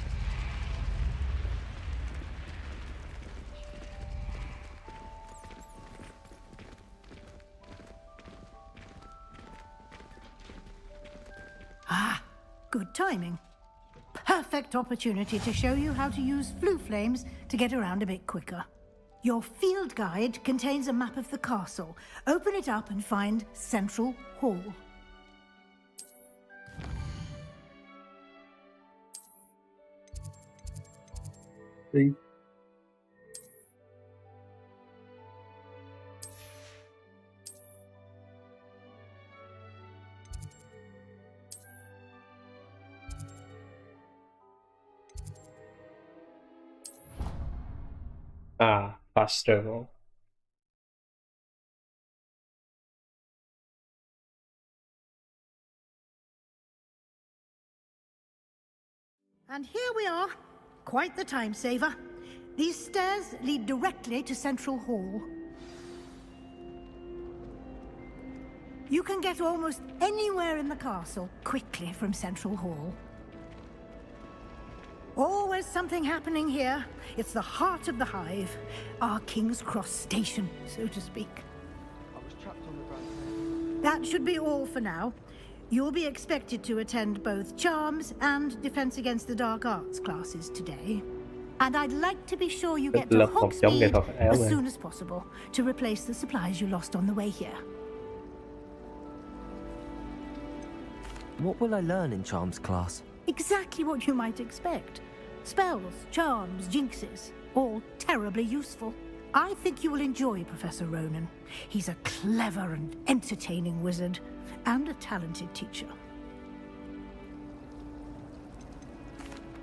I: Ah, good timing. Perfect opportunity to show you how to use flue flames to get around a bit quicker. Your field guide contains a map of the castle. Open it up and find Central Hall.
A: Đi. À, fast travel.
I: And here we are. Quite the time saver. These stairs lead directly to Central Hall. You can get almost anywhere in the castle quickly from Central Hall. Always something happening here. It's the heart of the hive. Our King's Cross station, so to speak.
M: I was trapped on the ground.
I: That should be all for now. You'll be expected to attend both Charms and Defense Against the Dark Arts classes today. And I'd like to be sure you get to
A: Lập phòng chống nghệ
I: Hogsmeade
A: thuật áo
I: as
A: này.
I: soon as possible to replace the supplies you lost on the way here.
B: What will I learn in Charms class?
I: Exactly what you might expect. Spells, charms, jinxes, all terribly useful. I think you will enjoy Professor Ronan. He's a clever and entertaining wizard, and a talented teacher.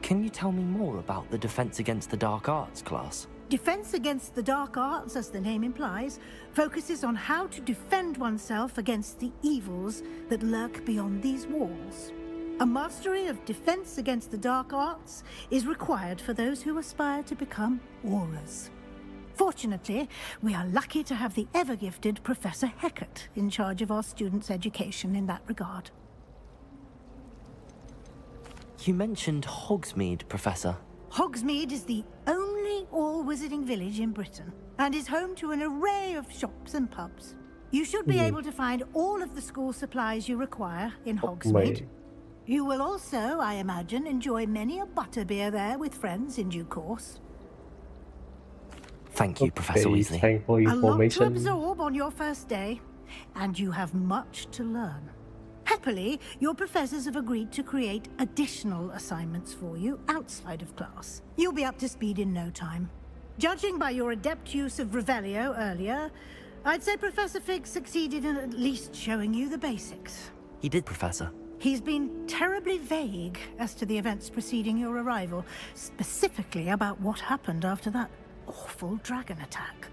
B: Can you tell me more about the Defense Against the Dark Arts class?
I: Defense Against the Dark Arts, as the name implies, focuses on how to defend oneself against the evils that lurk beyond these walls. A mastery of Defense Against the Dark Arts is required for those who aspire to become Aurors. Fortunately, we are lucky to have the ever-gifted Professor Hecat in charge of our students' education in that regard.
B: You mentioned Hogsmeade, Professor.
I: Hogsmeade is the only all-wizarding village in Britain, and is home to an array of shops and pubs. You should be able to find all of the school supplies you require in Hogsmeade. You will also, I imagine, enjoy many a butterbeer there with friends in due course.
B: Thank you, Professor Weasley.
A: Thank for
I: A lot to
A: information.
I: absorb on your first day, and you have much to learn. Happily, your professors have agreed to create additional assignments for you outside of class. You'll be up to speed in no time. Judging by your adept use of Revelio earlier, I'd say Professor Fig succeeded in at least showing you the basics.
B: He did, Professor.
I: He's been terribly vague as to the events preceding your arrival, specifically about what happened after that awful dragon attack.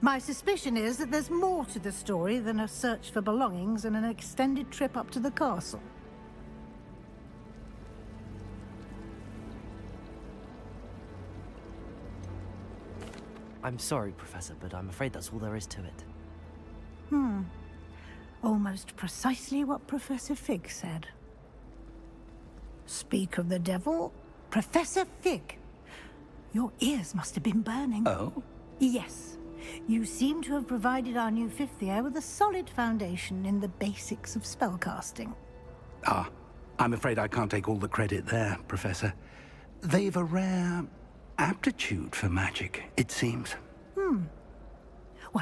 I: My suspicion is that there's more to the story than a search for belongings and an extended trip up to the castle.
B: I'm sorry, Professor, but I'm afraid that's all there is to it.
I: Almost precisely what Professor Fig said. Speak of the devil, Professor Fig. Your ears must have been burning.
C: Oh?
I: Yes. You seem to have provided our new fifth year with a solid foundation in the basics of spellcasting.
C: Ah, I'm afraid I can't take all the credit there, Professor. They've a rare aptitude for magic, it seems.
I: Well,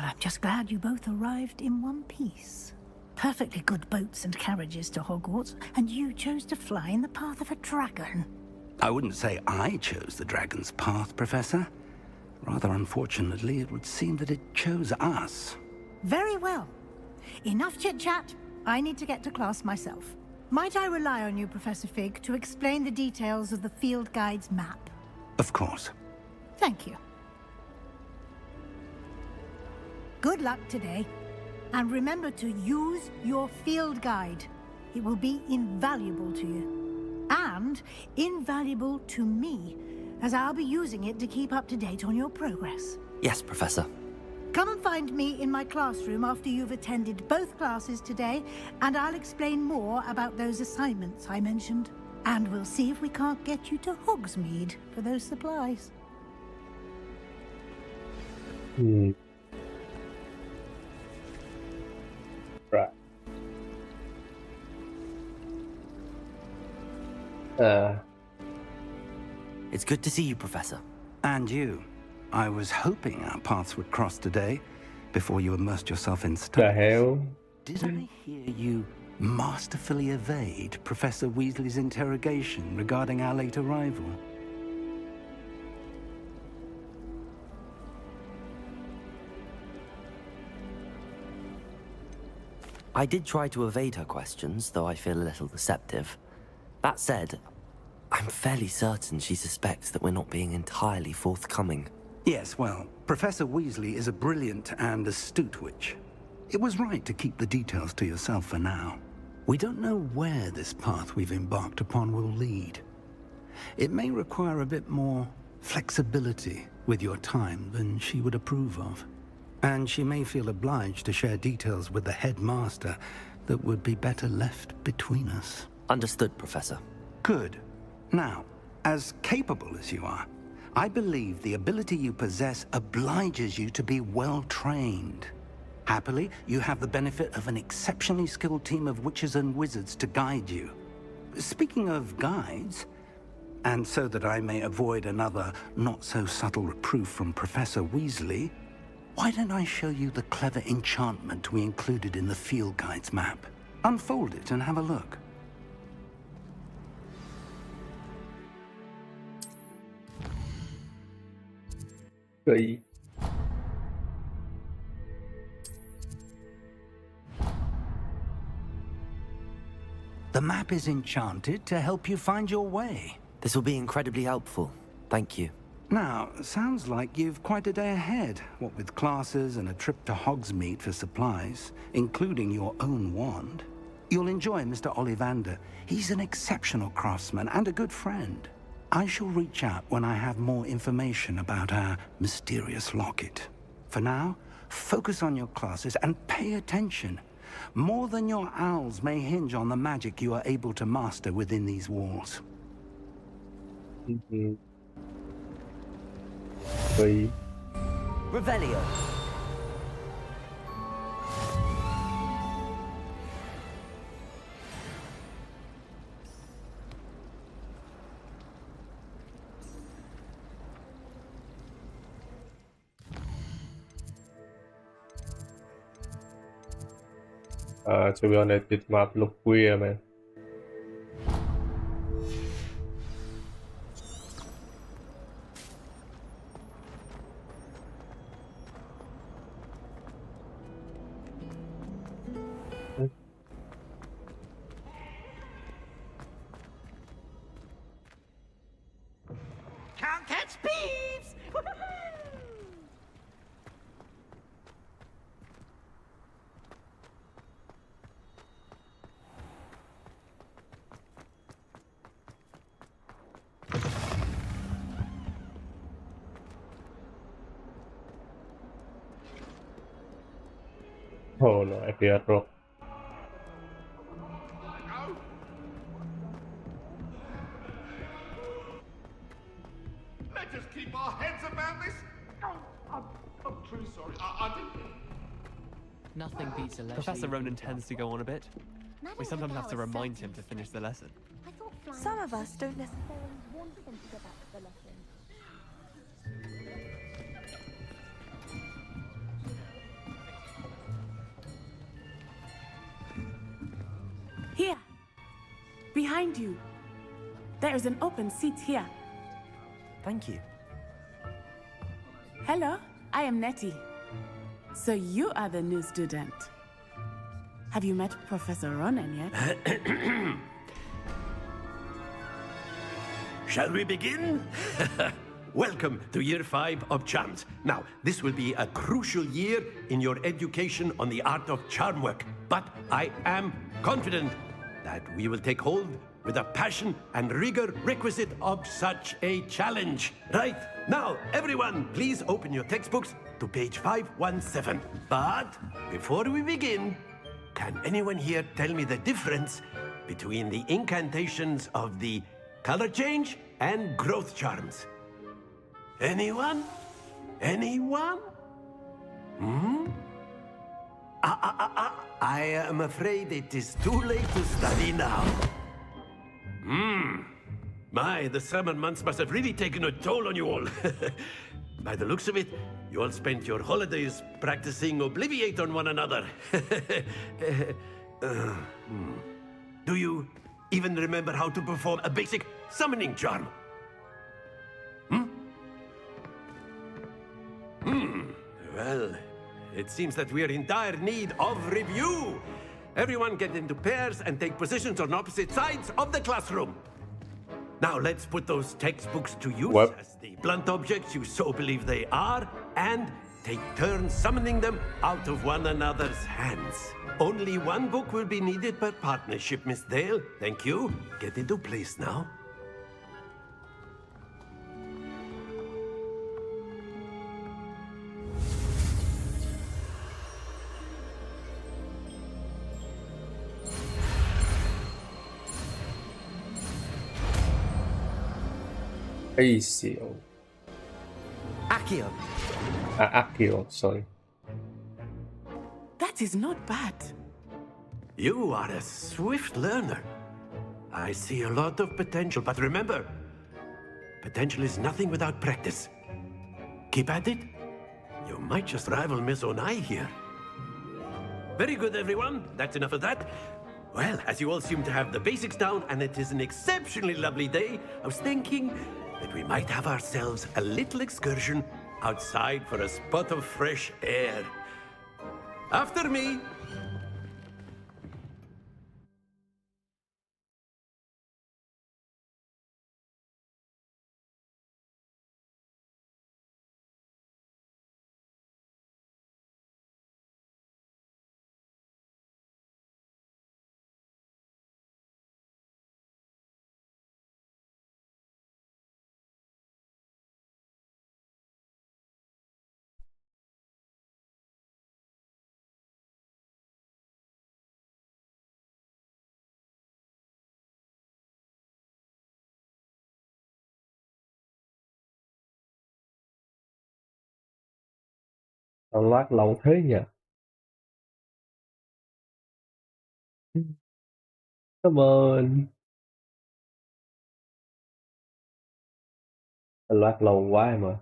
I: I'm just glad you both arrived in one piece. Perfectly good boats and carriages to Hogwarts, and you chose to fly in the path of a dragon.
C: I wouldn't say I chose the dragon's path, Professor. Rather unfortunately, it would seem that it chose us.
I: Very well. Enough chit-chat. I need to get to class myself. Might I rely on you, Professor Fig, to explain the details of the field guide's map?
C: Of course.
I: Thank you. Good luck today. And remember to use your field guide. It will be invaluable to you. And invaluable to me, as I'll be using it to keep up to date on your progress.
B: Yes, Professor.
I: Come and find me in my classroom after you've attended both classes today, and I'll explain more about those assignments I mentioned. And we'll see if we can't get you to Hogsmeade for those supplies.
A: Right.
B: It's good to see you, Professor.
C: And you. I was hoping our paths would cross today, before you immersed yourself in
A: The
C: study.
A: hell?
C: Did I hear you masterfully evade Professor Weasley's interrogation regarding our late arrival?
B: I did try to evade her questions, though I feel a little deceptive. That said, I'm fairly certain she suspects that we're not being entirely forthcoming.
C: Yes, well, Professor Weasley is a brilliant and astute witch. It was right to keep the details to yourself for now. We don't know where this path we've embarked upon will lead. It may require a bit more flexibility with your time than she would approve of. And she may feel obliged to share details with the headmaster that would be better left between us.
B: Understood, Professor.
C: Good. Now, as capable as you are, I believe the ability you possess obliges you to be well-trained. Happily, you have the benefit of an exceptionally skilled team of witches and wizards to guide you. Speaking of guides, and so that I may avoid another not-so-subtle reproof from Professor Weasley, why don't I show you the clever enchantment we included in the field guide's map? Unfold it and have a look.
A: Kỳ.
C: The map is enchanted to help you find your way.
B: This will be incredibly helpful. Thank you.
C: Now, sounds like you've quite a day ahead, what with classes and a trip to Hogsmeade for supplies, including your own wand. You'll enjoy Mr. Ollivander. He's an exceptional craftsman and a good friend. I shall reach out when I have more information about our mysterious locket. For now, focus on your classes and pay attention. More than your owls may hinge on the magic you are able to master within these walls.
A: Kỳ.
B: Revelio.
A: To be honest, this map looks weird, man.
F: Can't catch bees!
A: Oh no, I fear rock.
N: Let us keep our heads about this. I'm truly sorry. I didn't.
M: Nothing beats a lesson. Professor Ronan tends to go on a bit. We sometimes have to remind him to finish the lesson.
O: Some of us don't necessarily want him to get back to the lesson.
P: Here, behind you. There is an open seat here.
B: Thank you.
P: Hello, I am Nettie. So you are the new student. Have you met Professor Ronan yet?
E: Shall we begin? Welcome to Year 5 of Charms. Now, this will be a crucial year in your education on the art of charm work, but I am confident that we will take hold with the passion and rigor requisite of such a challenge. Right, now, everyone, please open your textbooks to page 517. But before we begin, can anyone here tell me the difference between the incantations of the color change and growth charms? Anyone? Anyone? I am afraid it is too late to study now. My, the summer months must have really taken a toll on you all. By the looks of it, you all spent your holidays practicing Obliviate on one another. Do you even remember how to perform a basic summoning charm? Well, it seems that we are in dire need of review. Everyone get into pairs and take positions on opposite sides of the classroom. Now let's put those textbooks to use as the blunt objects you so believe they are, and take turns summoning them out of one another's hands. Only one book will be needed per partnership, Miss Dale. Thank you. Get into place now.
A: Accio.
P: Accio.
A: Accio, sorry.
P: That is not bad.
E: You are a swift learner. I see a lot of potential, but remember, potential is nothing without practice. Keep at it. You might just rival Miss Onai here. Very good, everyone. That's enough of that. Well, as you all seem to have the basics down, and it is an exceptionally lovely day, I was thinking that we might have ourselves a little excursion outside for a spot of fresh air. After me.
A: Sao lát lâu thế nhỉ? Cảm ơn. Lát lâu quá mà.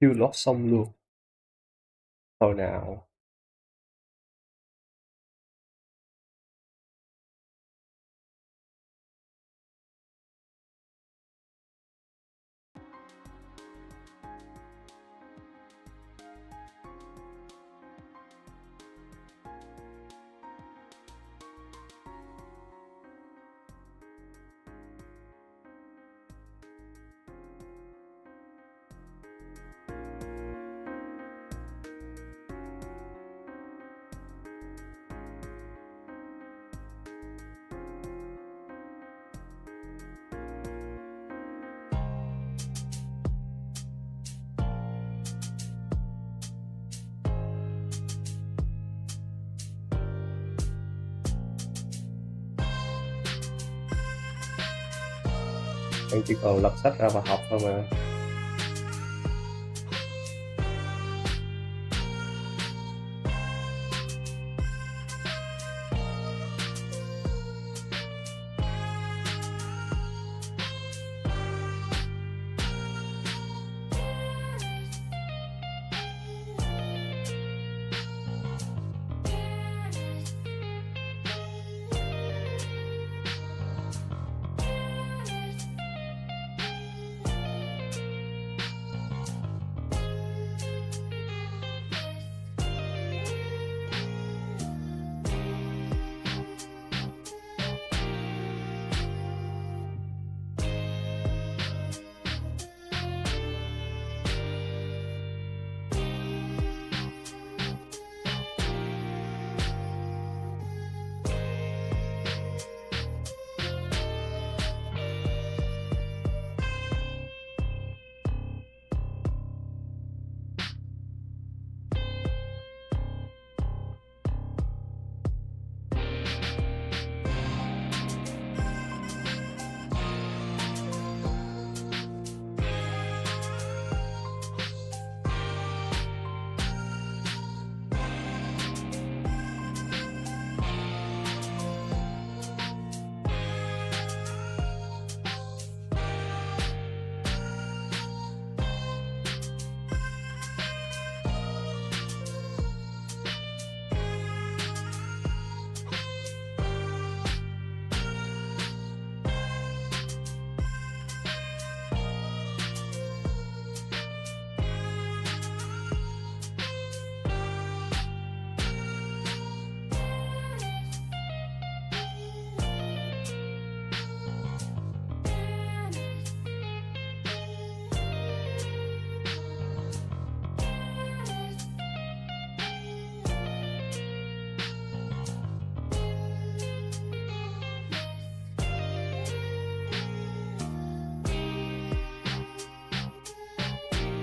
A: Chưa lót xong luôn. Thôi nào. Anh chỉ còn lật sách ra và học thôi mà.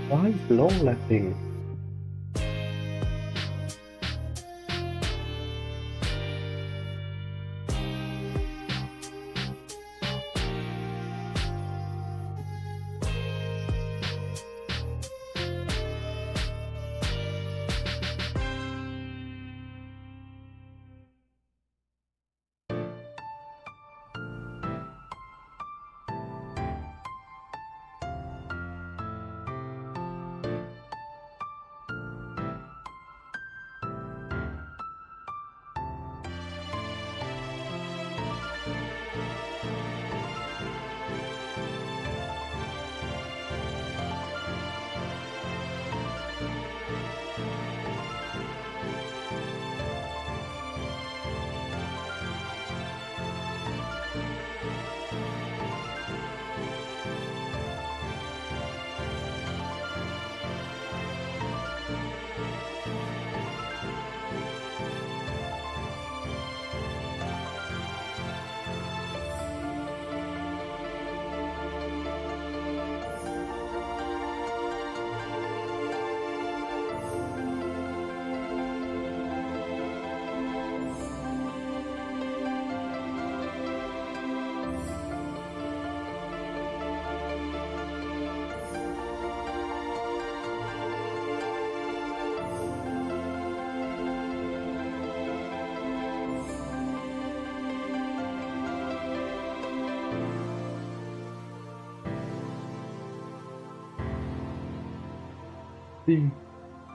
A: Why is long laughing?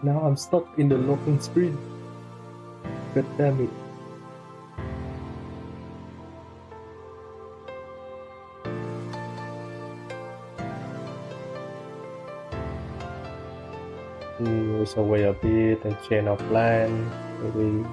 A: Now I'm stuck in the loading screen. God damn it. There's a way a bit and change our plan, maybe.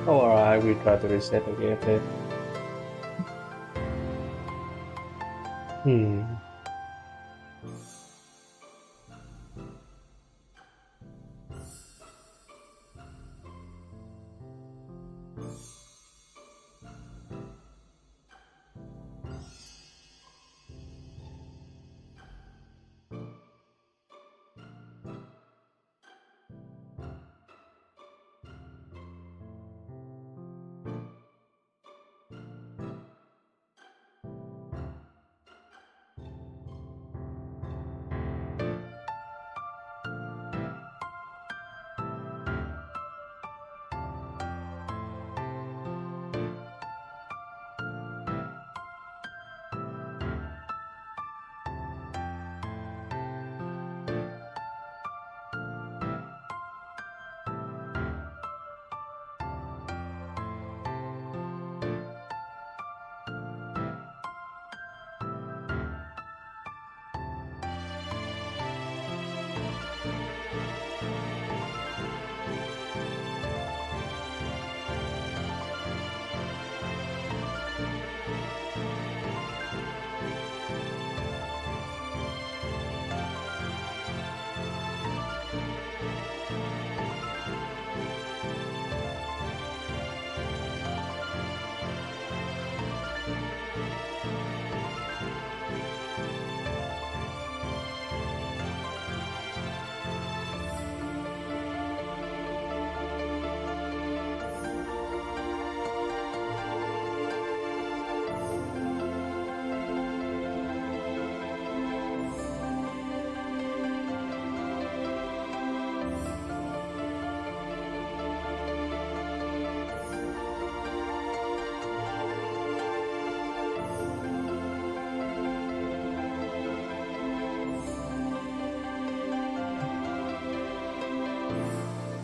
A: Alright, we try to reset again. Okay.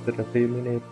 A: in a few minutes.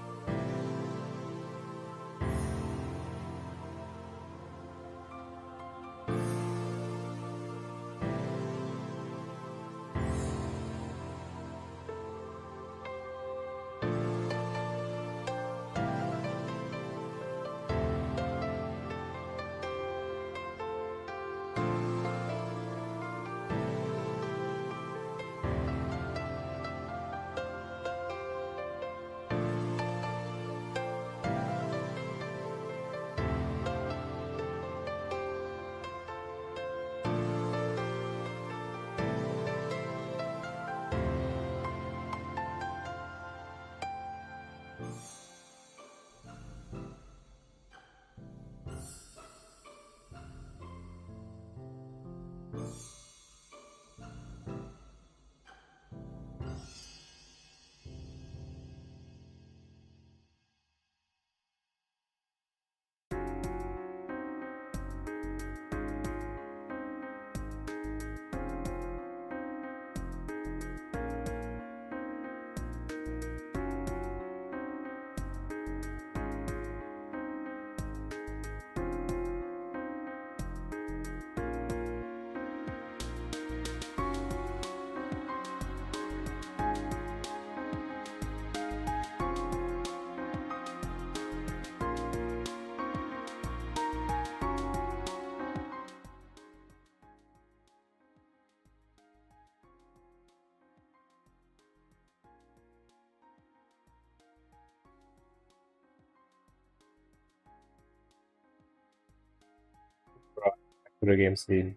A: To the game scene.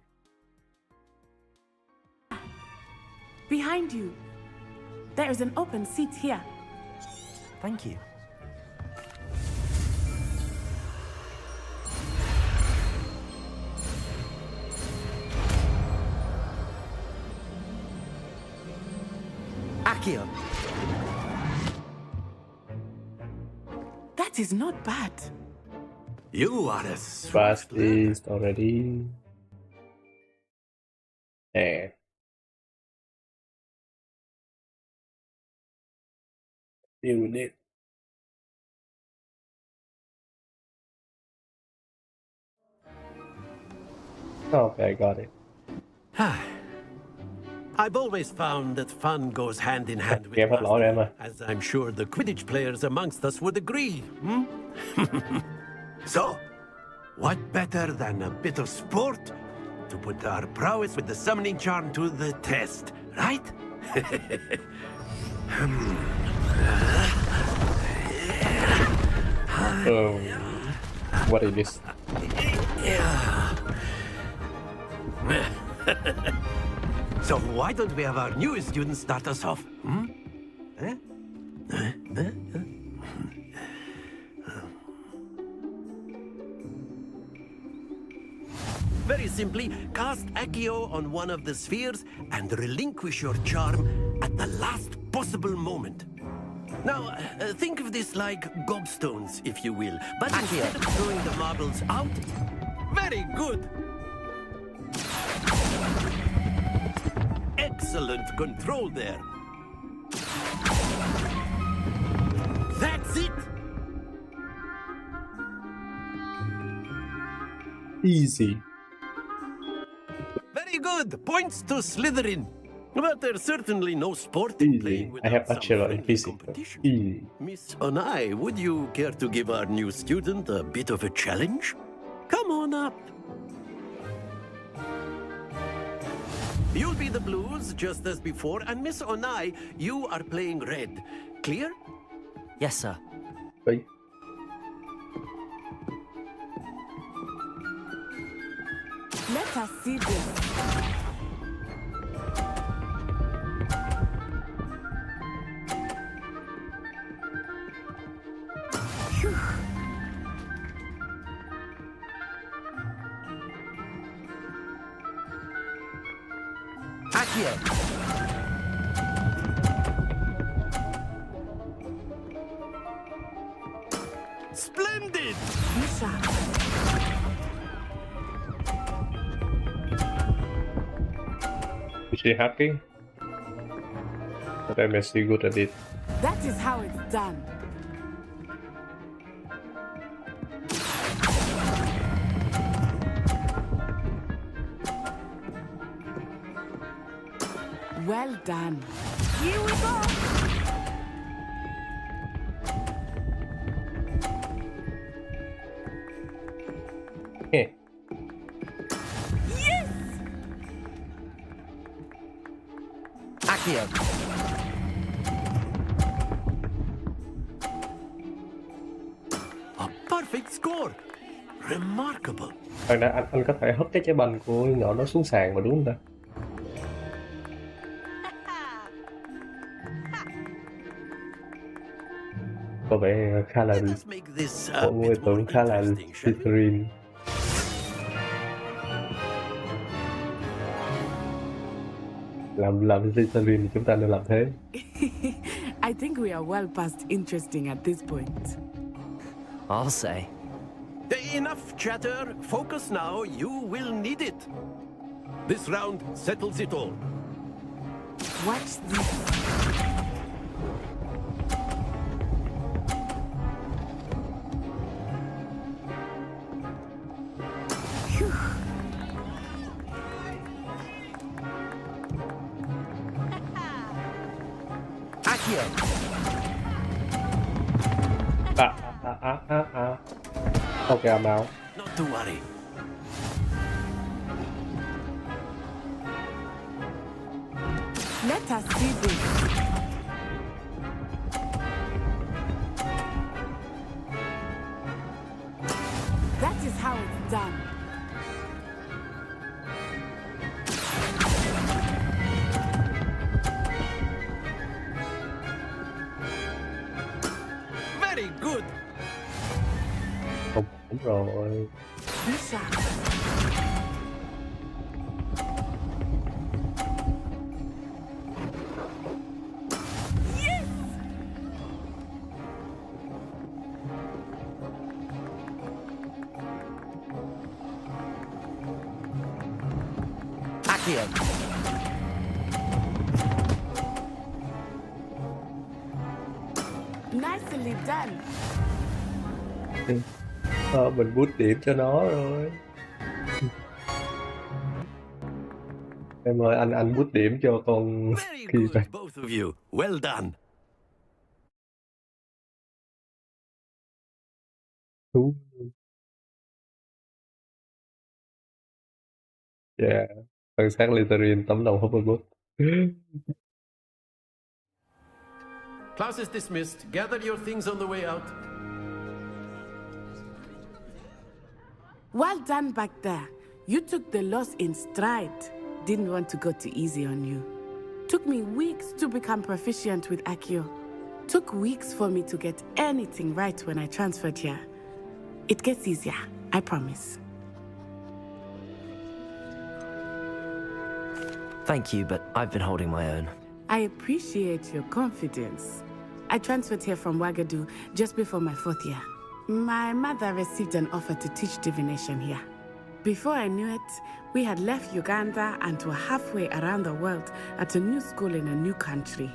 P: Behind you. There is an open seat here.
B: Thank you.
P: Akio. That is not bad.
E: You are a
A: Fast list already. And deal with it. Okay, I got it.
E: I've always found that fun goes hand in hand with
A: Game hết lỗi rồi em ơi.
E: as I'm sure the Quidditch players amongst us would agree. So, what better than a bit of sport to put our prowess with the summoning charm to the test, right?
A: What is this?
E: So why don't we have our newest student start us off? Very simply, cast Accio on one of the spheres and relinquish your charm at the last possible moment. Now, think of this like gobstones, if you will. But instead of throwing the marbles out, very good. Excellent control there. That's it.
A: Easy.
E: Very good. Points to Slytherin. But there's certainly no sport in playing
A: I have
E: without some
A: bachelor in
E: friendly
A: physics.
E: competition.
A: Easy.
E: Miss Onai, would you care to give our new student a bit of a challenge? Come on up. You'll be the blues, just as before, and Miss Onai, you are playing red. Clear?
B: Yes, sir.
A: Right.
P: Let us see this. Phew.
B: Accio.
E: Splendid!
A: Is she happy? But I'm actually good at it.
P: That is how it's done. Well done. Here we go.
A: Heh.
P: Yes!
B: Accio.
E: A perfect score. Remarkable.
A: Hồi nãy anh có thể hất cái trái banh của nhỏ nó xuống sàn mà đúng không ta? Có vẻ khá là mọi người tưởng khá là Slytherin. Làm Slytherin thì chúng ta nên làm thế.
P: I think we are well past interesting at this point.
B: I'll say.
E: Enough chatter. Focus now. You will need it. This round settles it all.
P: Watch this.
B: Accio.
A: Okay, I'm out.
E: Not to worry.
P: Let us see this. That is how it's done.
E: Very good.
A: Không, đúng rồi.
B: Accio.
P: Nicely done.
A: Mình boost điểm cho nó rồi. Em ơi, anh boost điểm cho con khi vậy.
E: Both of you. Well done.
A: Thú. Yeah, quan sát Slytherin tấm lòng Hufflepuff.
E: Class is dismissed. Gather your things on the way out.
P: Well done back there. You took the loss in stride. Didn't want to go too easy on you. Took me weeks to become proficient with Accio. Took weeks for me to get anything right when I transferred here. It gets easier, I promise.
B: Thank you, but I've been holding my own.
P: I appreciate your confidence. I transferred here from Wagadu just before my 4th year. My mother received an offer to teach divination here. Before I knew it, we had left Uganda and were halfway around the world at a new school in a new country.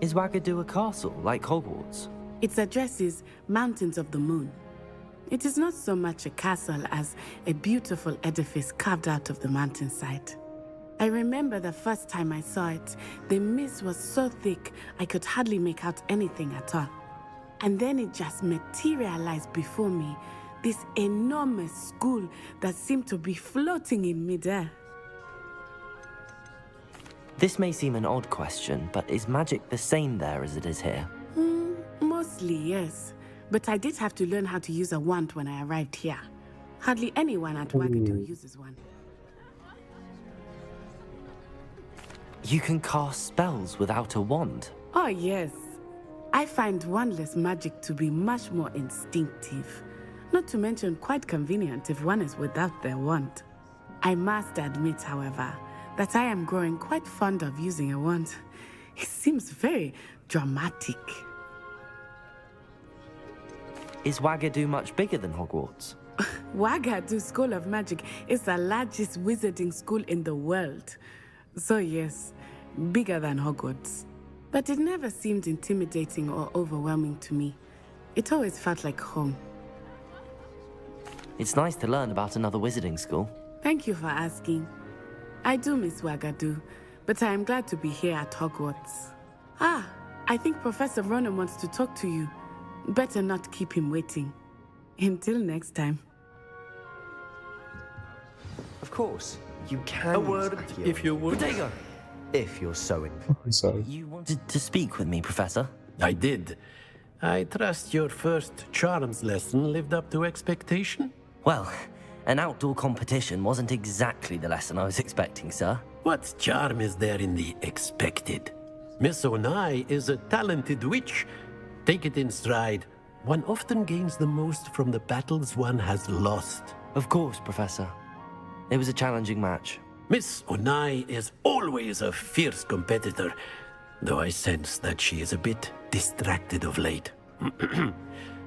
B: Is Wagadu a castle, like Hogwarts?
P: Its address is Mountains of the Moon. It is not so much a castle as a beautiful edifice carved out of the mountainside. I remember the first time I saw it, the mist was so thick I could hardly make out anything at all. And then it just materialized before me, this enormous school that seemed to be floating in midair.
B: This may seem an odd question, but is magic the same there as it is here?
P: Mostly, yes. But I did have to learn how to use a wand when I arrived here. Hardly anyone at Wagadu uses one.
B: You can cast spells without a wand?
P: Oh, yes. I find wandless magic to be much more instinctive. Not to mention quite convenient if one is without their wand. I must admit, however, that I am growing quite fond of using a wand. It seems very dramatic.
B: Is Wagadu much bigger than Hogwarts?
P: Wagadu School of Magic is the largest wizarding school in the world. So yes, bigger than Hogwarts. But it never seemed intimidating or overwhelming to me. It always felt like home.
B: It's nice to learn about another wizarding school.
P: Thank you for asking. I do miss Wagadu, but I am glad to be here at Hogwarts. Ah, I think Professor Ronan wants to talk to you. Better not keep him waiting. Until next time.
L: Of course, you can.
E: A word, if you would.
B: Protego!
L: If you're so
A: Sorry.
B: You wanted to speak with me, Professor?
E: I did. I trust your first charms lesson lived up to expectation?
B: Well, an outdoor competition wasn't exactly the lesson I was expecting, sir.
E: What charm is there in the expected? Miss Onai is a talented witch. Take it in stride. One often gains the most from the battles one has lost.
B: Of course, Professor. It was a challenging match.
E: Miss Onai is always a fierce competitor, though I sense that she is a bit distracted of late.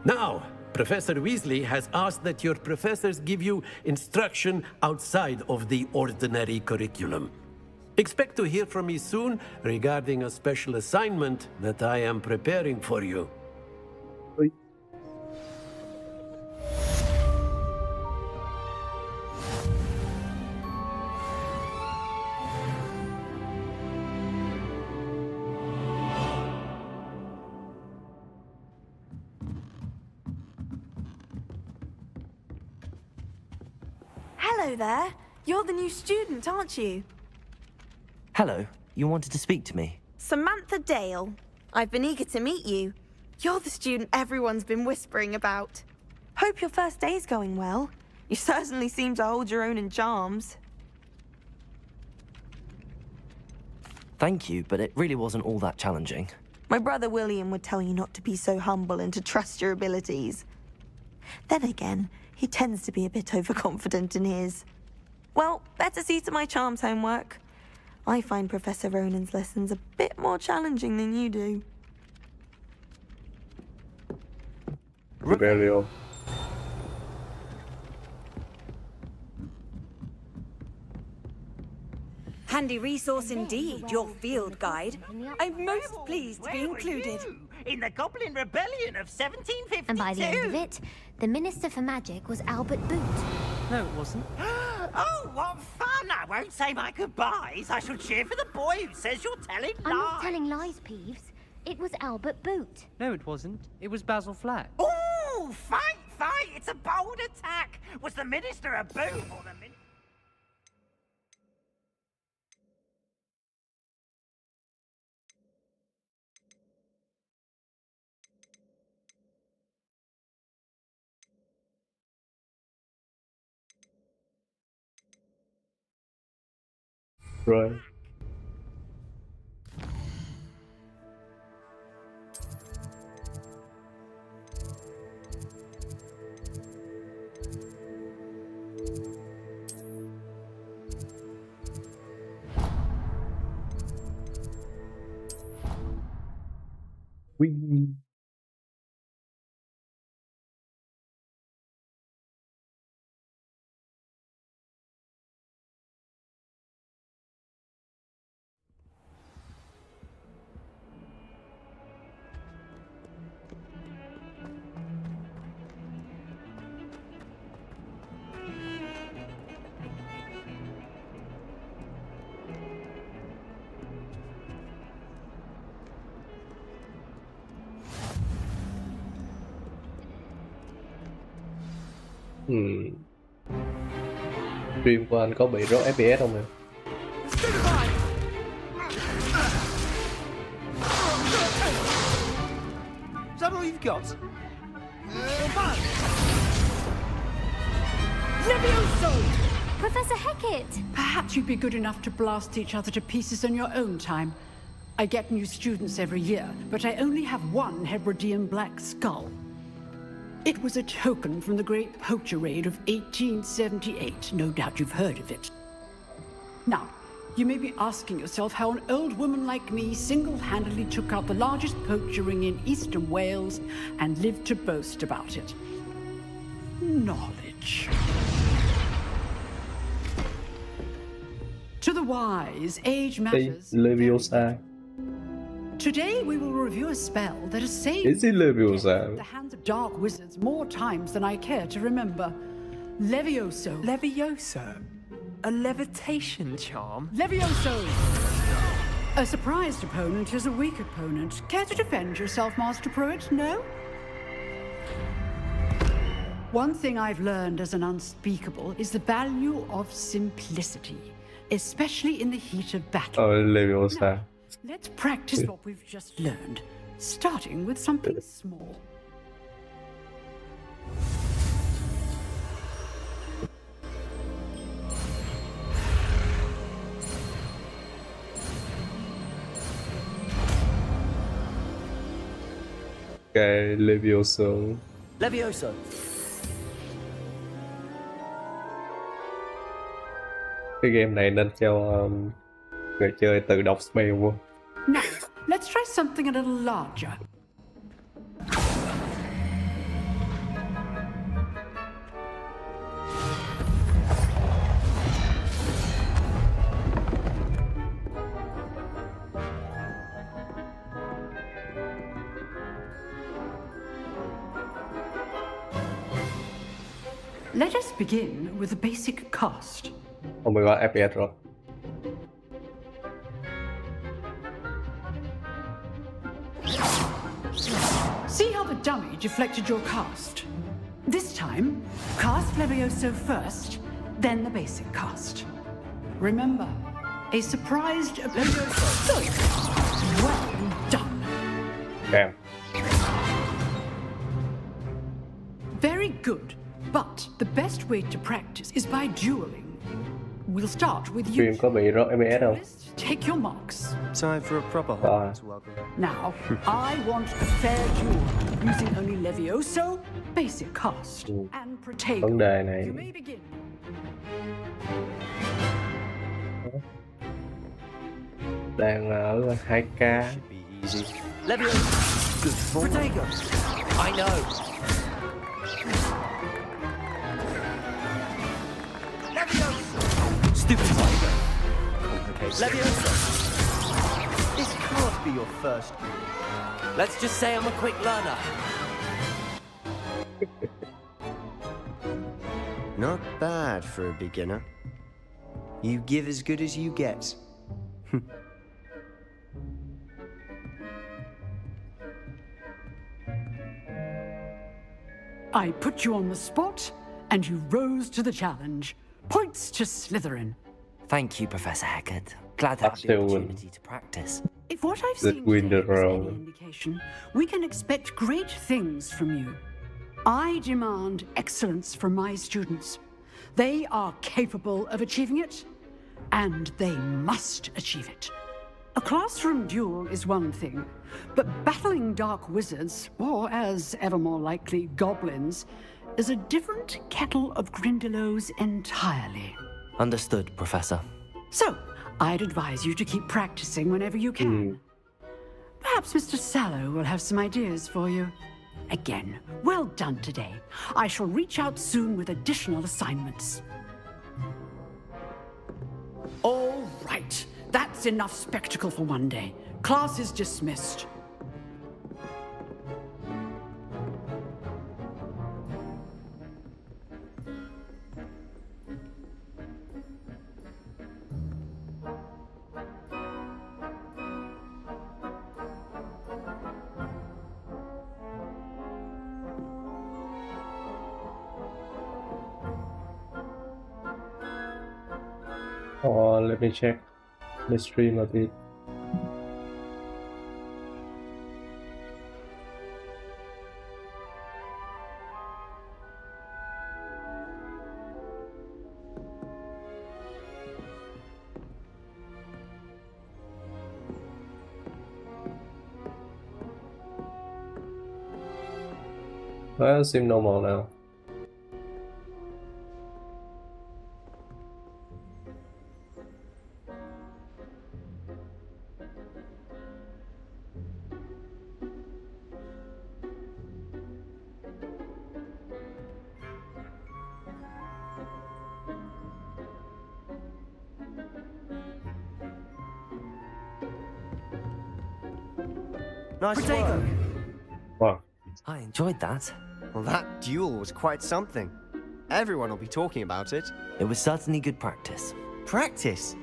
E: Now, Professor Weasley has asked that your professors give you instruction outside of the ordinary curriculum. Expect to hear from me soon regarding a special assignment that I am preparing for you.
O: Hello there. You're the new student, aren't you?
B: Hello, you wanted to speak to me?
O: Samantha Dale. I've been eager to meet you. You're the student everyone's been whispering about. Hope your first day's going well. You certainly seem to hold your own in charms.
B: Thank you, but it really wasn't all that challenging.
O: My brother William would tell you not to be so humble and to trust your abilities. Then again, he tends to be a bit overconfident in his. Well, better see to my charms homework. I find Professor Ronan's lessons a bit more challenging than you do.
A: Rebellion.
Q: Handy resource indeed, your field guide. I'm most pleased to be included.
R: In the Goblin Rebellion of 1752.
S: And by the end of it, the Minister for Magic was Albert Boot.
J: No, it wasn't.
R: Oh, what fun! I won't say my goodbyes. I shall cheer for the boy who says you're telling lies.
S: I'm not telling lies, Peeves. It was Albert Boot.
J: No, it wasn't. It was Basil Flack.
R: Ooh, fight! It's a bold attack. Was the Minister a boot or the Minister?
A: Right. Whee! Stream của anh có bị rớt FPS không nè?
C: Is that all you've got?
T: Levioso!
S: Professor Hecat!
T: Perhaps you'd be good enough to blast each other to pieces in your own time. I get new students every year, but I only have one Hebridean black skull. It was a token from the Great Poacher Raid of 1878. No doubt you've heard of it. Now, you may be asking yourself how an old woman like me single-handedly took out the largest poacher ring in eastern Wales and lived to boast about it. Knowledge. To the wise, age
A: Đi
T: matters.
A: Leviosa.
T: Today we will review a spell that has saved
A: Cái gì Leviosa?
T: the hands of dark wizards more times than I care to remember. Levioso.
M: Levioso? A levitation charm?
T: Levioso! A surprised opponent is a weak opponent. Care to defend yourself, Master Pruitt? No? One thing I've learned as an unspeakable is the value of simplicity, especially in the heat of battle.
A: Leviosa.
T: Let's practice what we've just learned, starting with something small.
A: Okay, Levioso.
B: Levioso.
A: Cái game này nên cho người chơi tự đọc spell vô.
T: Now, let's try something a little larger. Let us begin with the basic cast.
A: Oh my god, FPS rồi.
T: See how the dummy deflected your cast? This time, cast Levioso first, then the basic cast. Remember, a surprised Levioso. Well done.
A: Damn.
T: Very good. But the best way to practice is by dueling. We'll start with you.
A: Stream có bị rớt FPS không?
T: Take your marks.
L: Time for a proper Hogwarts welcome.
T: Now, I want a fair duel using only Levioso, basic cast, and Protego.
A: Vấn đề này.
T: You may begin.
A: Đang ở 2K.
B: Levioso. Good for Protego. I know. Stupid tiger. Leviosa. This can't be your first. Let's just say I'm a quick learner.
L: Not bad for a beginner. You give as good as you get.
T: I put you on the spot, and you rose to the challenge. Points to Slytherin.
B: Thank you, Professor Heckard. Glad to have the opportunity to practice.
T: If what I've seen today is any indication, we can expect great things from you. I demand excellence from my students. They are capable of achieving it, and they must achieve it. A classroom duel is one thing, but battling dark wizards, or as ever more likely, goblins, is a different kettle of Grindylows entirely.
B: Understood, Professor.
T: So, I'd advise you to keep practicing whenever you can. Perhaps Mr. Sallow will have some ideas for you. Again, well done today. I shall reach out soon with additional assignments. All right, that's enough spectacle for one day. Class is dismissed.
A: Oh, let me check the stream a bit. Well, it seems normal now.
L: Nice
B: Protego!
A: Wow.
B: I enjoyed that.
L: Well, that duel was quite something. Everyone will be talking about it.
B: It was certainly good practice.
L: Practice?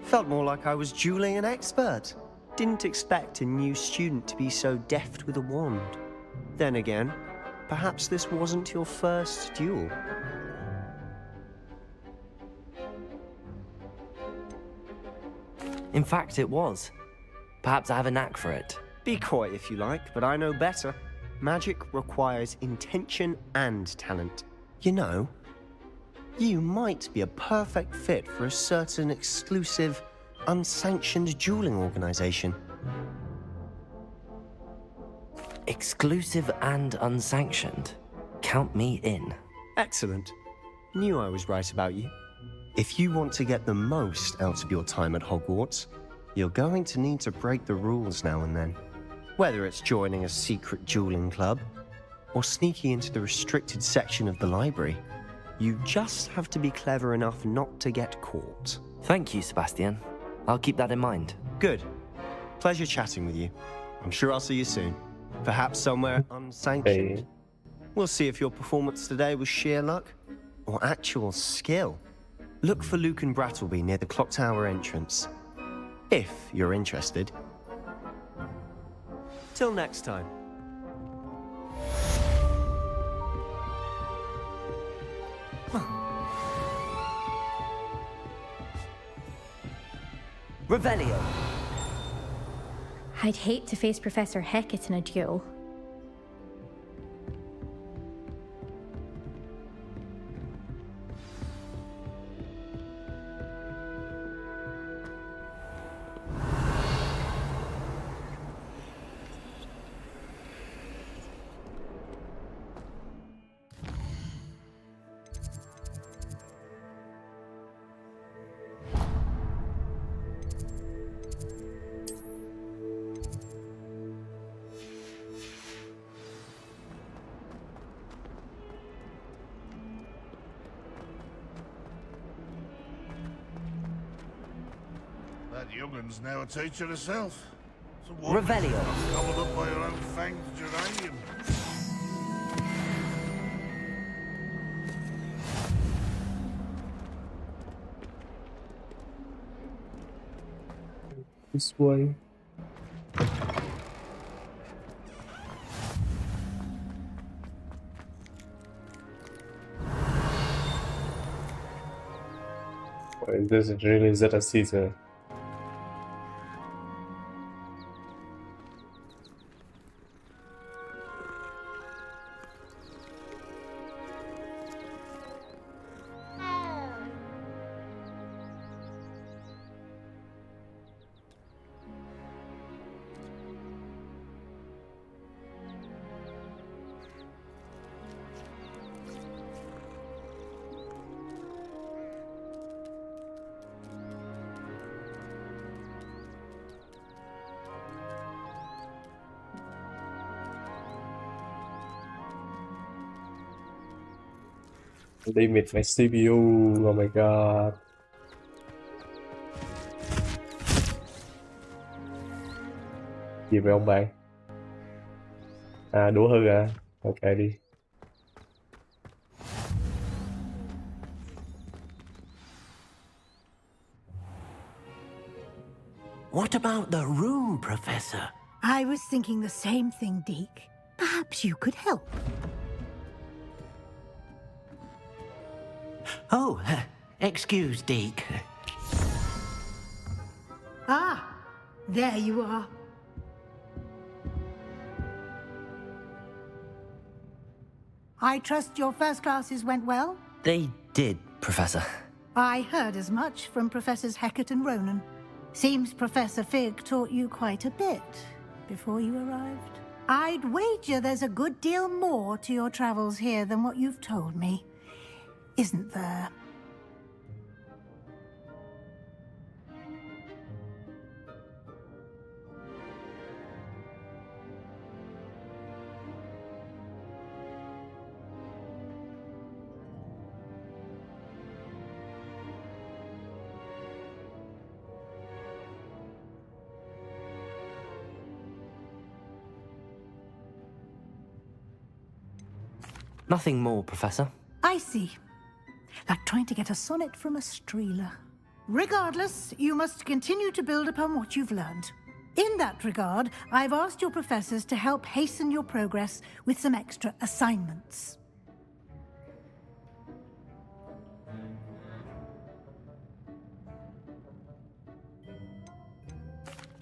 L: Felt more like I was dueling an expert. Didn't expect a new student to be so deft with a wand. Then again, perhaps this wasn't your first duel.
B: In fact, it was. Perhaps I have a knack for it.
L: Be coy if you like, but I know better. Magic requires intention and talent. You know, you might be a perfect fit for a certain exclusive, unsanctioned dueling organization.
B: Exclusive and unsanctioned. Count me in.
L: Excellent. Knew I was right about you. If you want to get the most out of your time at Hogwarts, you're going to need to break the rules now and then. Whether it's joining a secret dueling club, or sneaking into the restricted section of the library, you just have to be clever enough not to get caught.
B: Thank you, Sebastian. I'll keep that in mind.
L: Good. Pleasure chatting with you. I'm sure I'll see you soon. Perhaps somewhere unsanctioned.
A: Hey.
L: We'll see if your performance today was sheer luck or actual skill. Look for Luke and Brattleby near the clock tower entrance, if you're interested. Till next time.
B: Revelio!
K: I'd hate to face Professor Hecat in a duel.
N: That youngun's now a teacher herself.
B: Revelio.
N: Gobbled up by her own fanged geranium.
A: This way. Wait, this is really Zeta Caesar. Limit my CPU, oh my god. Gì vậy ông bạn? À, đũa hư à? Ok đi.
F: What about the room, Professor?
I: I was thinking the same thing, Deke. Perhaps you could help.
F: Oh, excuse, Deke.
I: Ah, there you are. I trust your first classes went well?
B: They did, Professor.
I: I heard as much from Professors Hecat and Ronan. Seems Professor Fig taught you quite a bit before you arrived. I'd wager there's a good deal more to your travels here than what you've told me. Isn't there?
B: Nothing more, Professor.
I: I see. Like trying to get a sonnet from a streeler. Regardless, you must continue to build upon what you've learned. In that regard, I've asked your professors to help hasten your progress with some extra assignments.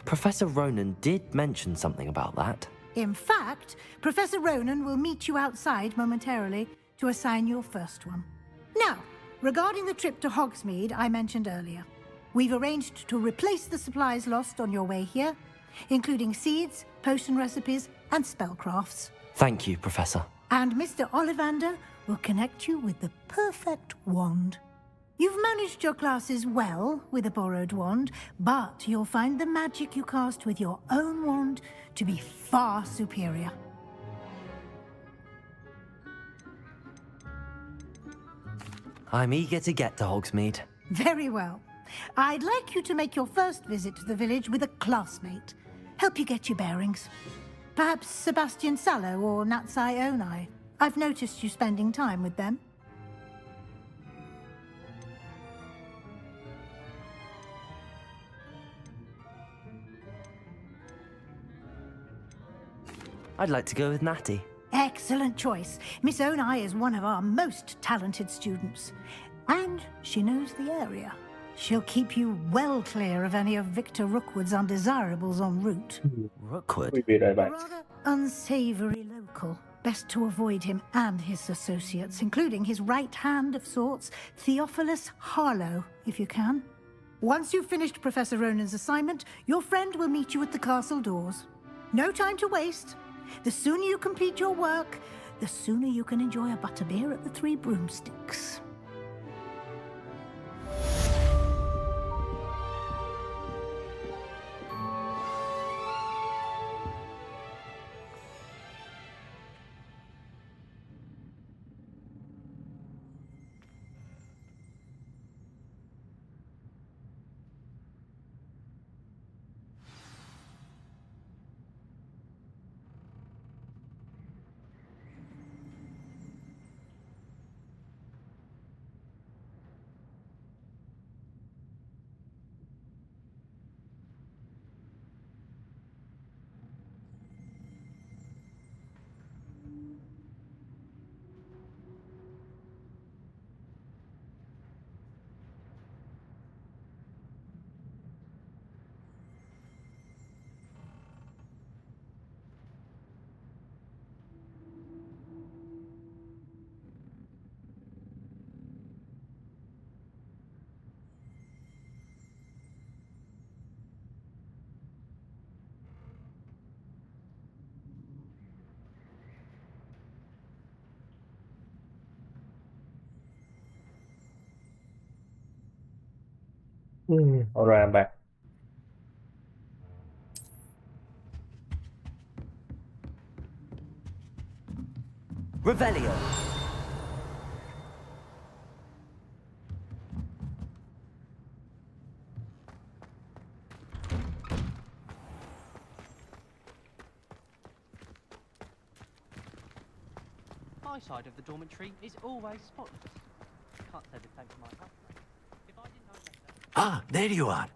B: Professor Ronan did mention something about that.
I: In fact, Professor Ronan will meet you outside momentarily to assign your first one. Now, regarding the trip to Hogsmeade I mentioned earlier, we've arranged to replace the supplies lost on your way here, including seeds, potion recipes, and spellcrafts.
B: Thank you, Professor.
I: And Mr. Ollivander will connect you with the perfect wand. You've managed your classes well with a borrowed wand, but you'll find the magic you cast with your own wand to be far superior.
B: I'm eager to get to Hogsmeade.
I: Very well. I'd like you to make your first visit to the village with a classmate. Help you get your bearings. Perhaps Sebastian Sallow or Natsai Onai. I've noticed you spending time with them.
B: I'd like to go with Natty.
I: Excellent choice. Miss Onai is one of our most talented students. And she knows the area. She'll keep you well clear of any of Victor Rookwood's undesirables en route.
B: Rookwood?
A: We'll be right back.
I: Rather unsavory local. Best to avoid him and his associates, including his right hand of sorts, Theophilus Harlow, if you can. Once you've finished Professor Ronan's assignment, your friend will meet you at the castle doors. No time to waste. The sooner you complete your work, the sooner you can enjoy a butterbeer at the Three Broomsticks.
A: Alright, I'm back.
B: Revelio.
M: My side of the dormitory is always spotless. Can't say the same for my husband. If I didn't know better...
E: Ah, there you are.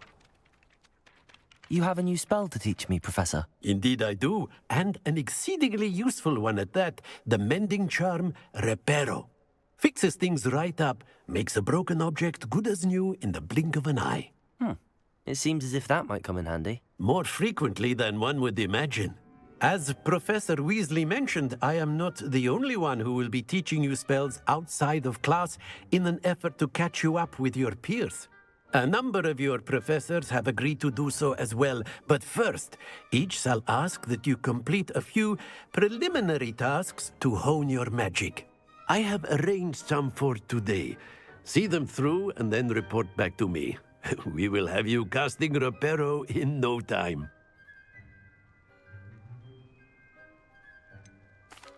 B: You have a new spell to teach me, Professor.
E: Indeed I do, and an exceedingly useful one at that, the mending charm Reparo. Fixes things right up, makes a broken object good as new in the blink of an eye.
B: It seems as if that might come in handy.
E: More frequently than one would imagine. As Professor Weasley mentioned, I am not the only one who will be teaching you spells outside of class in an effort to catch you up with your peers. A number of your professors have agreed to do so as well, but first, each shall ask that you complete a few preliminary tasks to hone your magic. I have arranged some for today. See them through and then report back to me. We will have you casting Reparo in no time.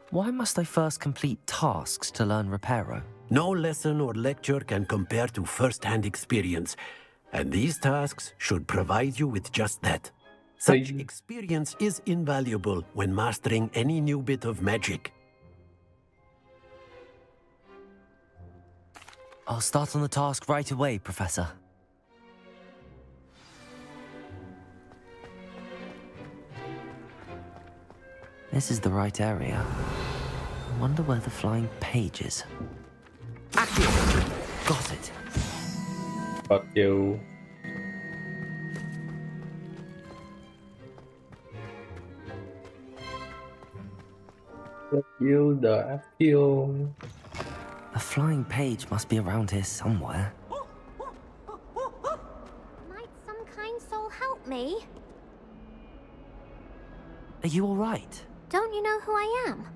B: Why must I first complete tasks to learn Reparo?
E: No lesson or lecture can compare to first-hand experience, and these tasks should provide you with just that. Such experience is invaluable when mastering any new bit of magic.
B: I'll start on the task right away, Professor. This is the right area. I wonder where the flying page is. Accio! Got it.
A: Fuck you. Fuck you, the Accio.
B: The flying page must be around here somewhere.
S: Might some kind soul help me?
B: Are you all right?
S: Don't you know who I am?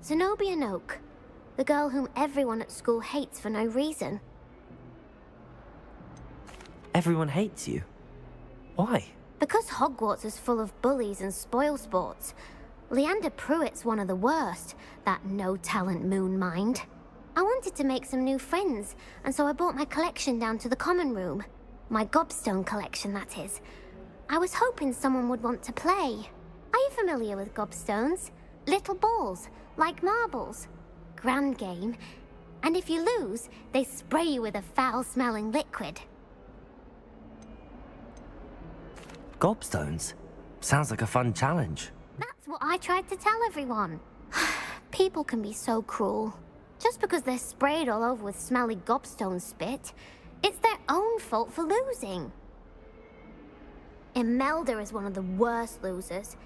S: Zenobia Noak, the girl whom everyone at school hates for no reason.
B: Everyone hates you. Why?
S: Because Hogwarts is full of bullies and spoilsports. Leander Pruitt's one of the worst, that no-talent moon mind. I wanted to make some new friends, and so I brought my collection down to the common room. My gobstone collection, that is. I was hoping someone would want to play. Are you familiar with gobstones? Little balls, like marbles. Grand game. And if you lose, they spray you with a foul-smelling liquid.
B: Gobstones? Sounds like a fun challenge.
S: That's what I tried to tell everyone. People can be so cruel. Just because they're sprayed all over with smelly gobstone spit, it's their own fault for losing. Imelda is one of the worst losers.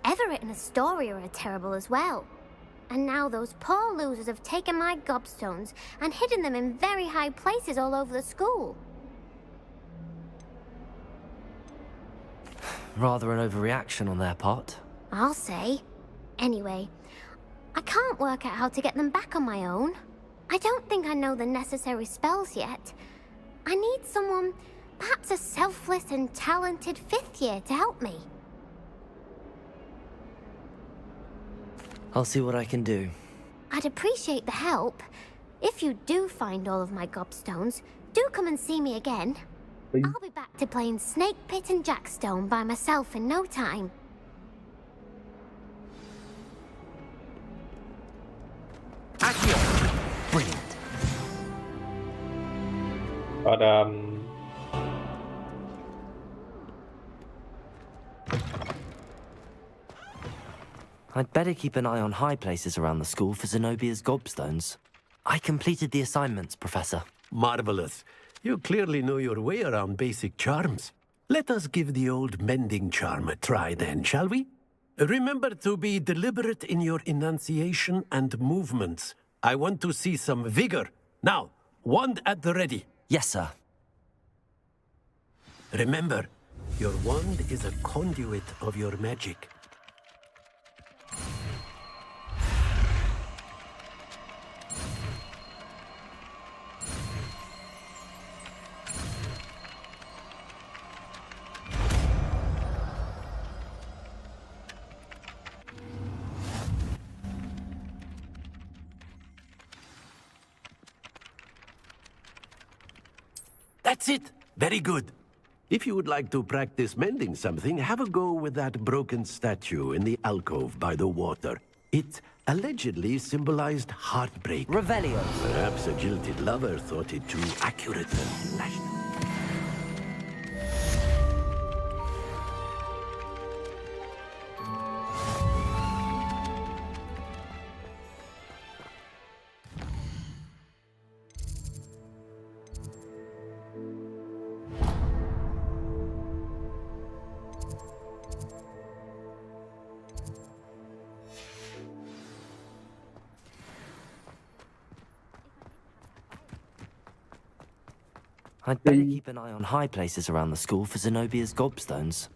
S: Everett and Astoria are terrible as well. And now those poor losers have taken my gobstones and hidden them in very high places all over the school.
B: Rather an overreaction on their part.
S: I'll say. Anyway, I can't work out how to get them back on my own. I don't think I know the necessary spells yet. I need someone, perhaps a selfless and talented 5th year to help me.
B: I'll see what I can do.
S: I'd appreciate the help. If you do find all of my gobstones, do come and see me again. I'll be back to playing Snake Pit and Jackstone by myself in no time.
B: Accio! Brilliant.
A: But
B: I'd better keep an eye on high places around the school for Zenobia's gobstones. I completed the assignments, Professor.
E: Marvelous. You clearly know your way around basic charms. Let us give the old mending charm a try then, shall we? Remember to be deliberate in your enunciation and movements. I want to see some vigor. Now, wand at the ready.
B: Yes, sir.
E: Remember, your wand is a conduit of your magic. That's it! Very good. If you would like to practice mending something, have a go with that broken statue in the alcove by the water. It allegedly symbolized heartbreak.
B: Revelio.
E: Perhaps a jilted lover thought it too accurate and lashed.
B: I'd better keep an eye on high places around the school for Zenobia's gobstones.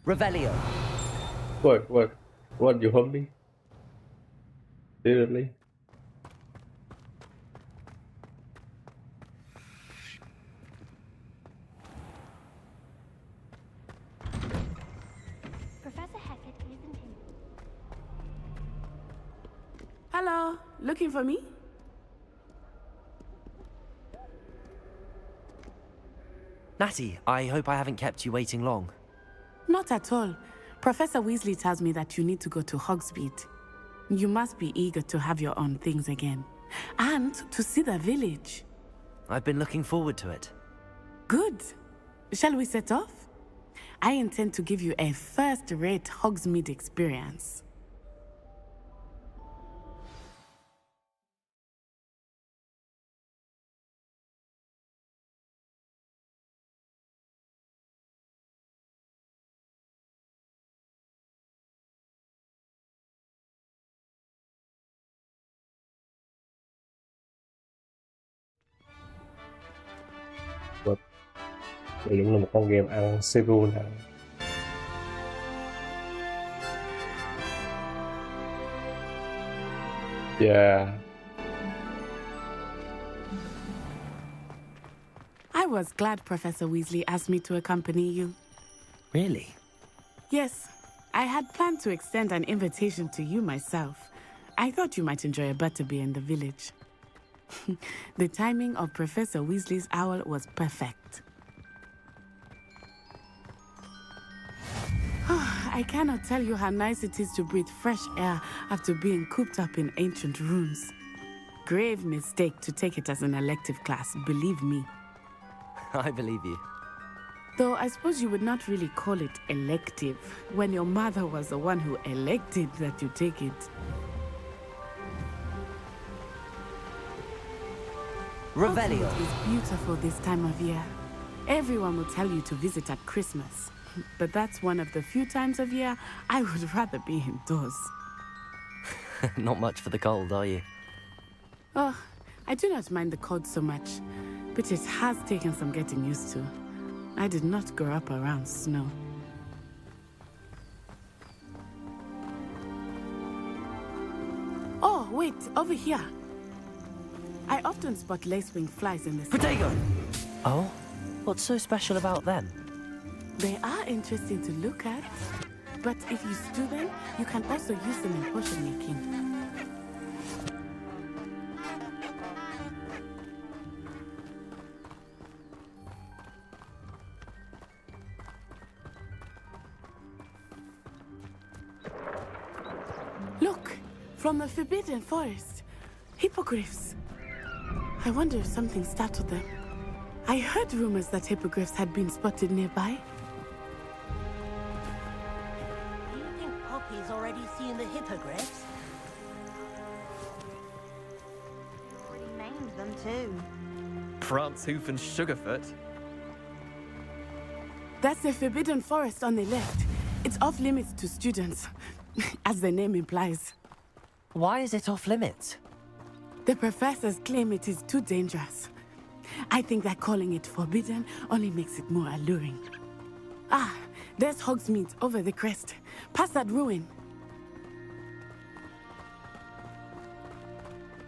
B: Revelio.
A: What, you hump me? Seriously?
P: Hello, looking for me?
B: Natty, I hope I haven't kept you waiting long.
P: Not at all. Professor Weasley tells me that you need to go to Hogsmeade. You must be eager to have your own things again. And to see the village.
B: I've been looking forward to it.
P: Good. Shall we set off? I intend to give you a first-rate Hogsmeade experience.
A: Đây đúng là một con game ăn Seoul hả? Yeah.
P: I was glad Professor Weasley asked me to accompany you.
B: Really?
P: Yes. I had planned to extend an invitation to you myself. I thought you might enjoy a butterbeer in the village. The timing of Professor Weasley's owl was perfect. I cannot tell you how nice it is to breathe fresh air after being cooped up in ancient rooms. Grave mistake to take it as an elective class, believe me.
B: I believe you.
P: Though I suppose you would not really call it elective when your mother was the one who elected that you take it.
B: Revelio.
P: It is beautiful this time of year. Everyone will tell you to visit at Christmas. But that's one of the few times of year I would rather be indoors.
B: Not much for the cold, are you?
P: Oh, I do not mind the cold so much, but it has taken some getting used to. I did not grow up around snow. Oh, wait, over here. I often spot lacewing flies in this.
B: Protego! Oh? What's so special about them?
P: They are interesting to look at, but if you stew them, you can also use them in potion making. Look, from the Forbidden Forest, hippogriffs. I wonder if something startled them. I heard rumors that hippogriffs had been spotted nearby.
R: Do you think Poppy's already seen the hippogriffs?
O: Already named them too.
M: Prance, Hoof, and Sugarfoot.
P: That's the Forbidden Forest on the left. It's off limits to students, as the name implies.
B: Why is it off limits?
P: The professors claim it is too dangerous. I think that calling it forbidden only makes it more alluring. Ah, there's Hogsmeade over the crest. Past that ruin.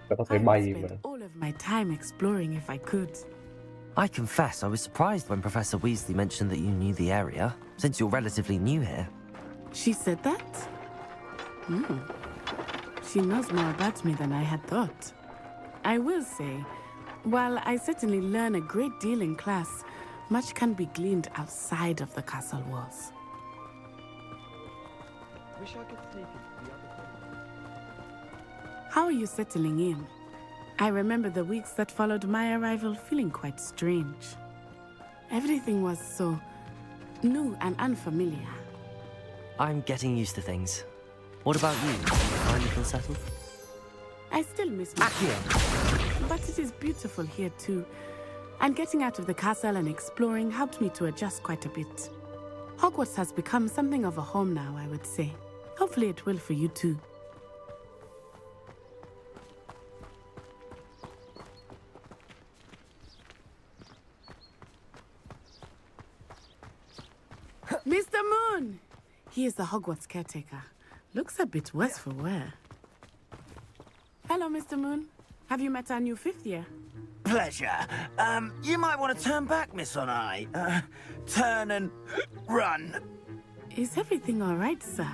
A: Ta có thể bay mà.
P: All of my time exploring if I could.
B: I confess I was surprised when Professor Weasley mentioned that you knew the area, since you're relatively new here.
P: She said that? She knows more about me than I had thought. I will say, while I certainly learn a great deal in class, much can be gleaned outside of the castle walls.
M: Wish I could sneak into the other
P: How are you settling in? I remember the weeks that followed my arrival feeling quite strange. Everything was so new and unfamiliar.
B: I'm getting used to things. What about you? Finally feel settled?
P: I still miss my but it is beautiful here too. And getting out of the castle and exploring helped me to adjust quite a bit. Hogwarts has become something of a home now, I would say. Hopefully it will for you too. Mr. Moon! He is the Hogwarts caretaker. Looks a bit worse for wear. Hello, Mr. Moon. Have you met our new fifth year?
F: Pleasure. You might want to turn back, Miss Onai. Turn and run.
P: Is everything all right, sir?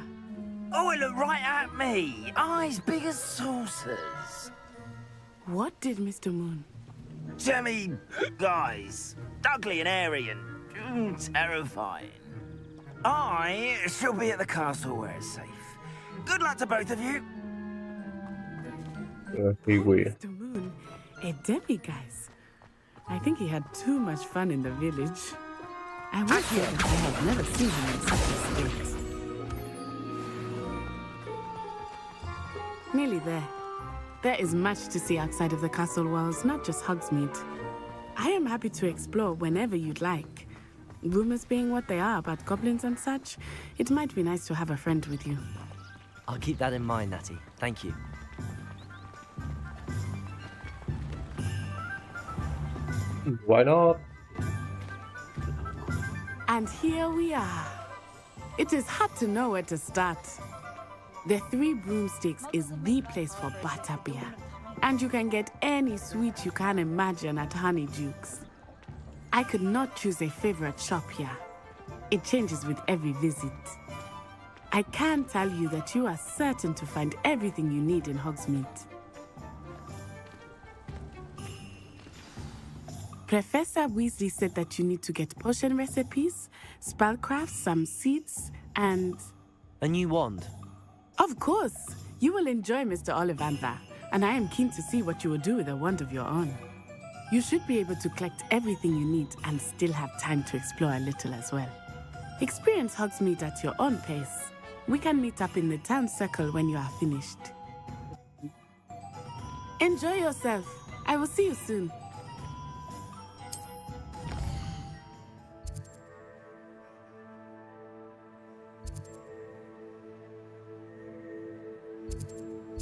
F: Oh, it looked right at me. Eyes big as saucers.
P: What did Mr. Moon?
F: Jemmy, guys. Ugly and airy and terrifying. I shall be at the castle where it's safe. Good luck to both of you.
P: Mr. Moon, a demi-guise. I think he had too much fun in the village. I wish I had never seen him in such a state. Nearly there. There is much to see outside of the castle walls, not just Hogsmeade. I am happy to explore whenever you'd like. Rumors being what they are about goblins and such, it might be nice to have a friend with you.
B: I'll keep that in mind, Natty. Thank you.
A: Why not?
P: And here we are. It is hard to know where to start. The Three Broomsticks is the place for butterbeer. And you can get any sweet you can imagine at Honeydukes. I could not choose a favorite shop here. It changes with every visit. I can tell you that you are certain to find everything you need in Hogsmeade. Professor Weasley said that you need to get potion recipes, spellcraft, some seeds, and...
B: A new wand?
P: Of course! You will enjoy Mr. Ollivander, and I am keen to see what you will do with a wand of your own. You should be able to collect everything you need and still have time to explore a little as well. Experience Hogsmeade at your own pace. We can meet up in the town circle when you are finished. Enjoy yourself. I will see you soon.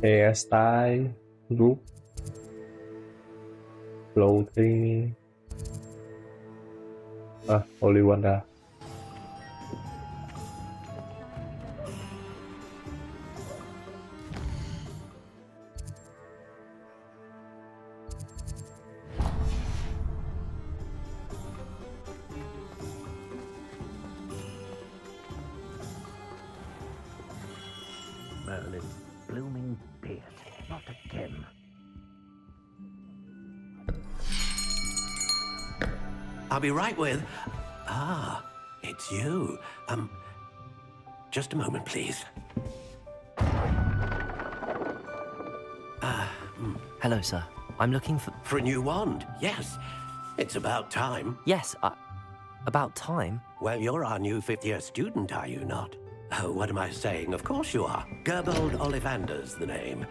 A: Hairstyle, group, floating. Only one there.
E: Merlin, blooming beard, not again. I'll be right with... Ah, it's you. Just a moment, please.
B: Hello, sir. I'm looking for...
E: For a new wand, yes. It's about time.
B: Yes, about time?
E: Well, you're our new fifth-year student, are you not? Oh, what am I saying? Of course you are. Gerbold Ollivander's the name.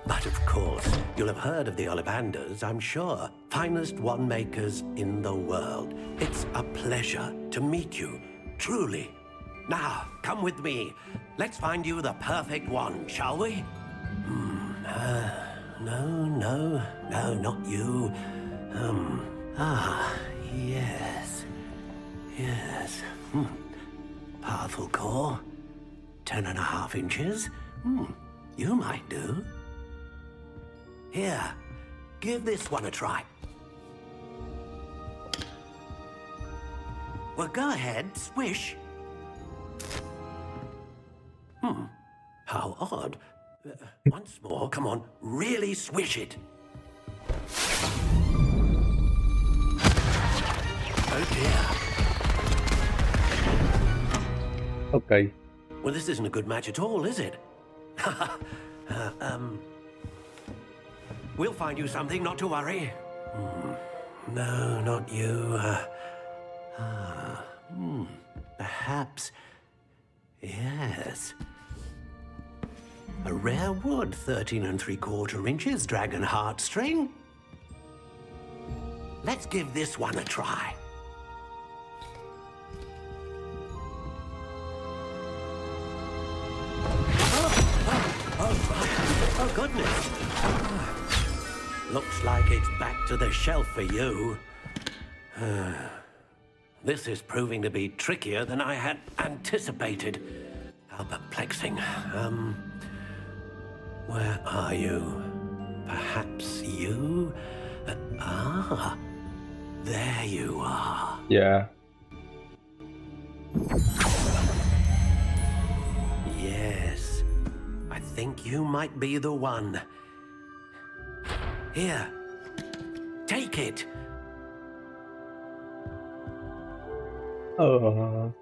E: But of course, you'll have heard of the Ollivanders, I'm sure. Finest wand makers in the world. It's a pleasure to meet you, truly. Now, come with me. Let's find you the perfect wand, shall we? No, not you. Yes. Powerful core. 10.5 inches. You might do. Here, give this one a try. Well, go ahead, swish. How odd. Once more, come on, really swish it. Oh dear.
A: Okay.
E: Well, this isn't a good match at all, is it? We'll find you something, not to worry. No, not you. Perhaps... Yes. A rare wood, 13 3/4 inches, dragon heartstring. Let's give this one a try. Oh, goodness. Looks like it's back to the shelf for you. This is proving to be trickier than I had anticipated. How perplexing. Where are you? Perhaps you? There you are.
A: Yeah.
E: Yes, think you might be the one. Here, take it.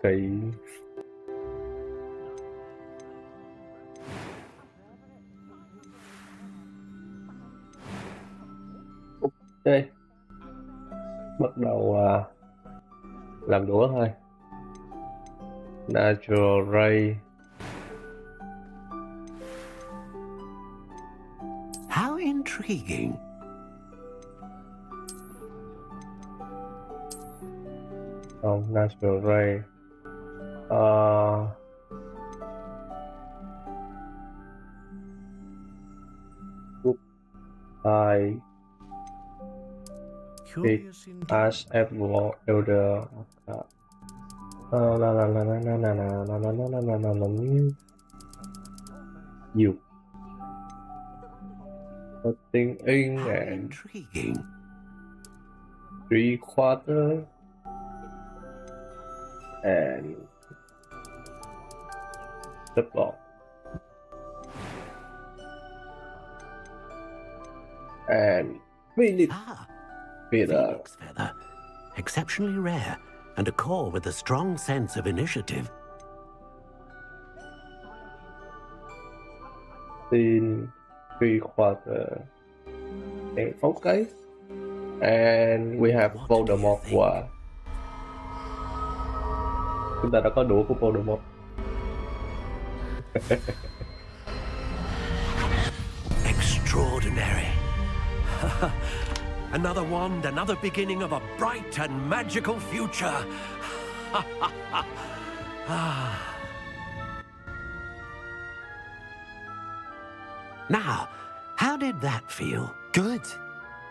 A: Kỳ. Ok, bắt đầu làm đũa thôi. Natural ray.
E: How intriguing.
A: Natural ray. I big as ever elder. Nhiều. Putting in and
E: intriguing.
A: 3/4 and double and minute.
E: Phoenix feather. Exceptionally rare, and a core with a strong sense of initiative.
A: In 3/4 and focus. And we have Voldemort qua. Chúng ta đã có đũa của Voldemort.
E: Extraordinary. Another wand, another beginning of a bright and magical future. Now, how did that feel?
B: Good.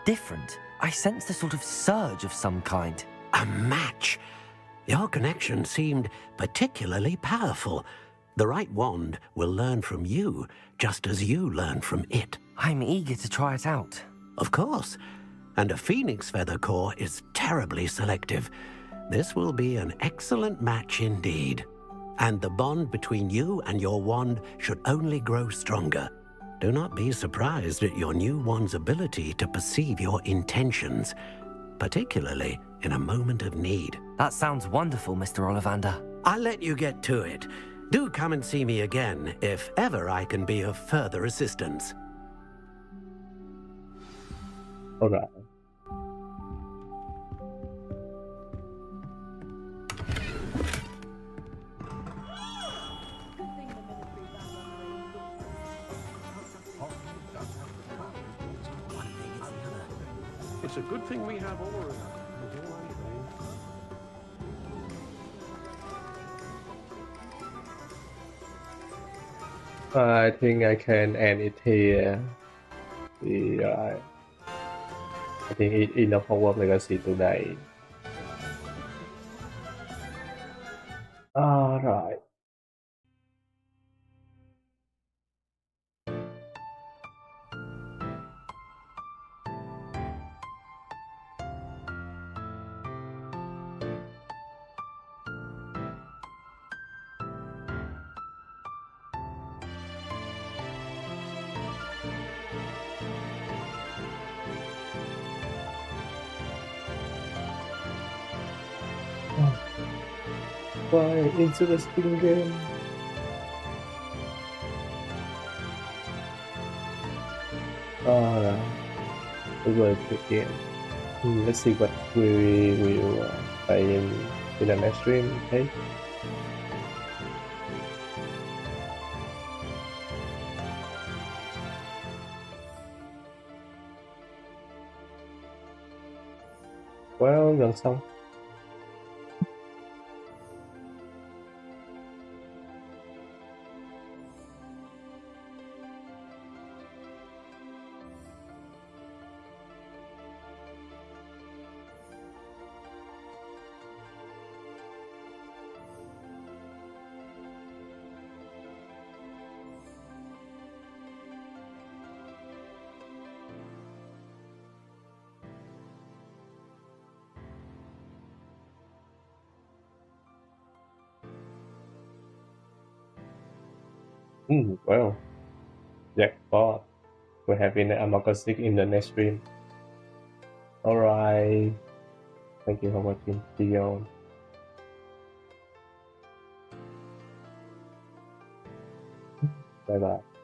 B: Different. I sensed a sort of surge of some kind.
E: A match. Your connection seemed particularly powerful. The right wand will learn from you, just as you learn from it.
B: I'm eager to try it out.
E: Of course. And a phoenix feather core is terribly selective. This will be an excellent match indeed. And the bond between you and your wand should only grow stronger. Do not be surprised at your new wand's ability to perceive your intentions, particularly in a moment of need.
B: That sounds wonderful, Mr. Ollivander.
E: I'll let you get to it. Do come and see me again if ever I can be of further assistance.
A: All right.
N: It's a good thing we have all.
A: I think I can end it here. I think it's enough Hogwarts Legacy today. Alright. Quite interesting game. Alright, we will begin. Let's see what we will play in the next stream. Okay. Well, gần xong. Wow. Jackpot. We have in Among Us in the next stream. Alright. Thank you for watching. See you. Bye bye.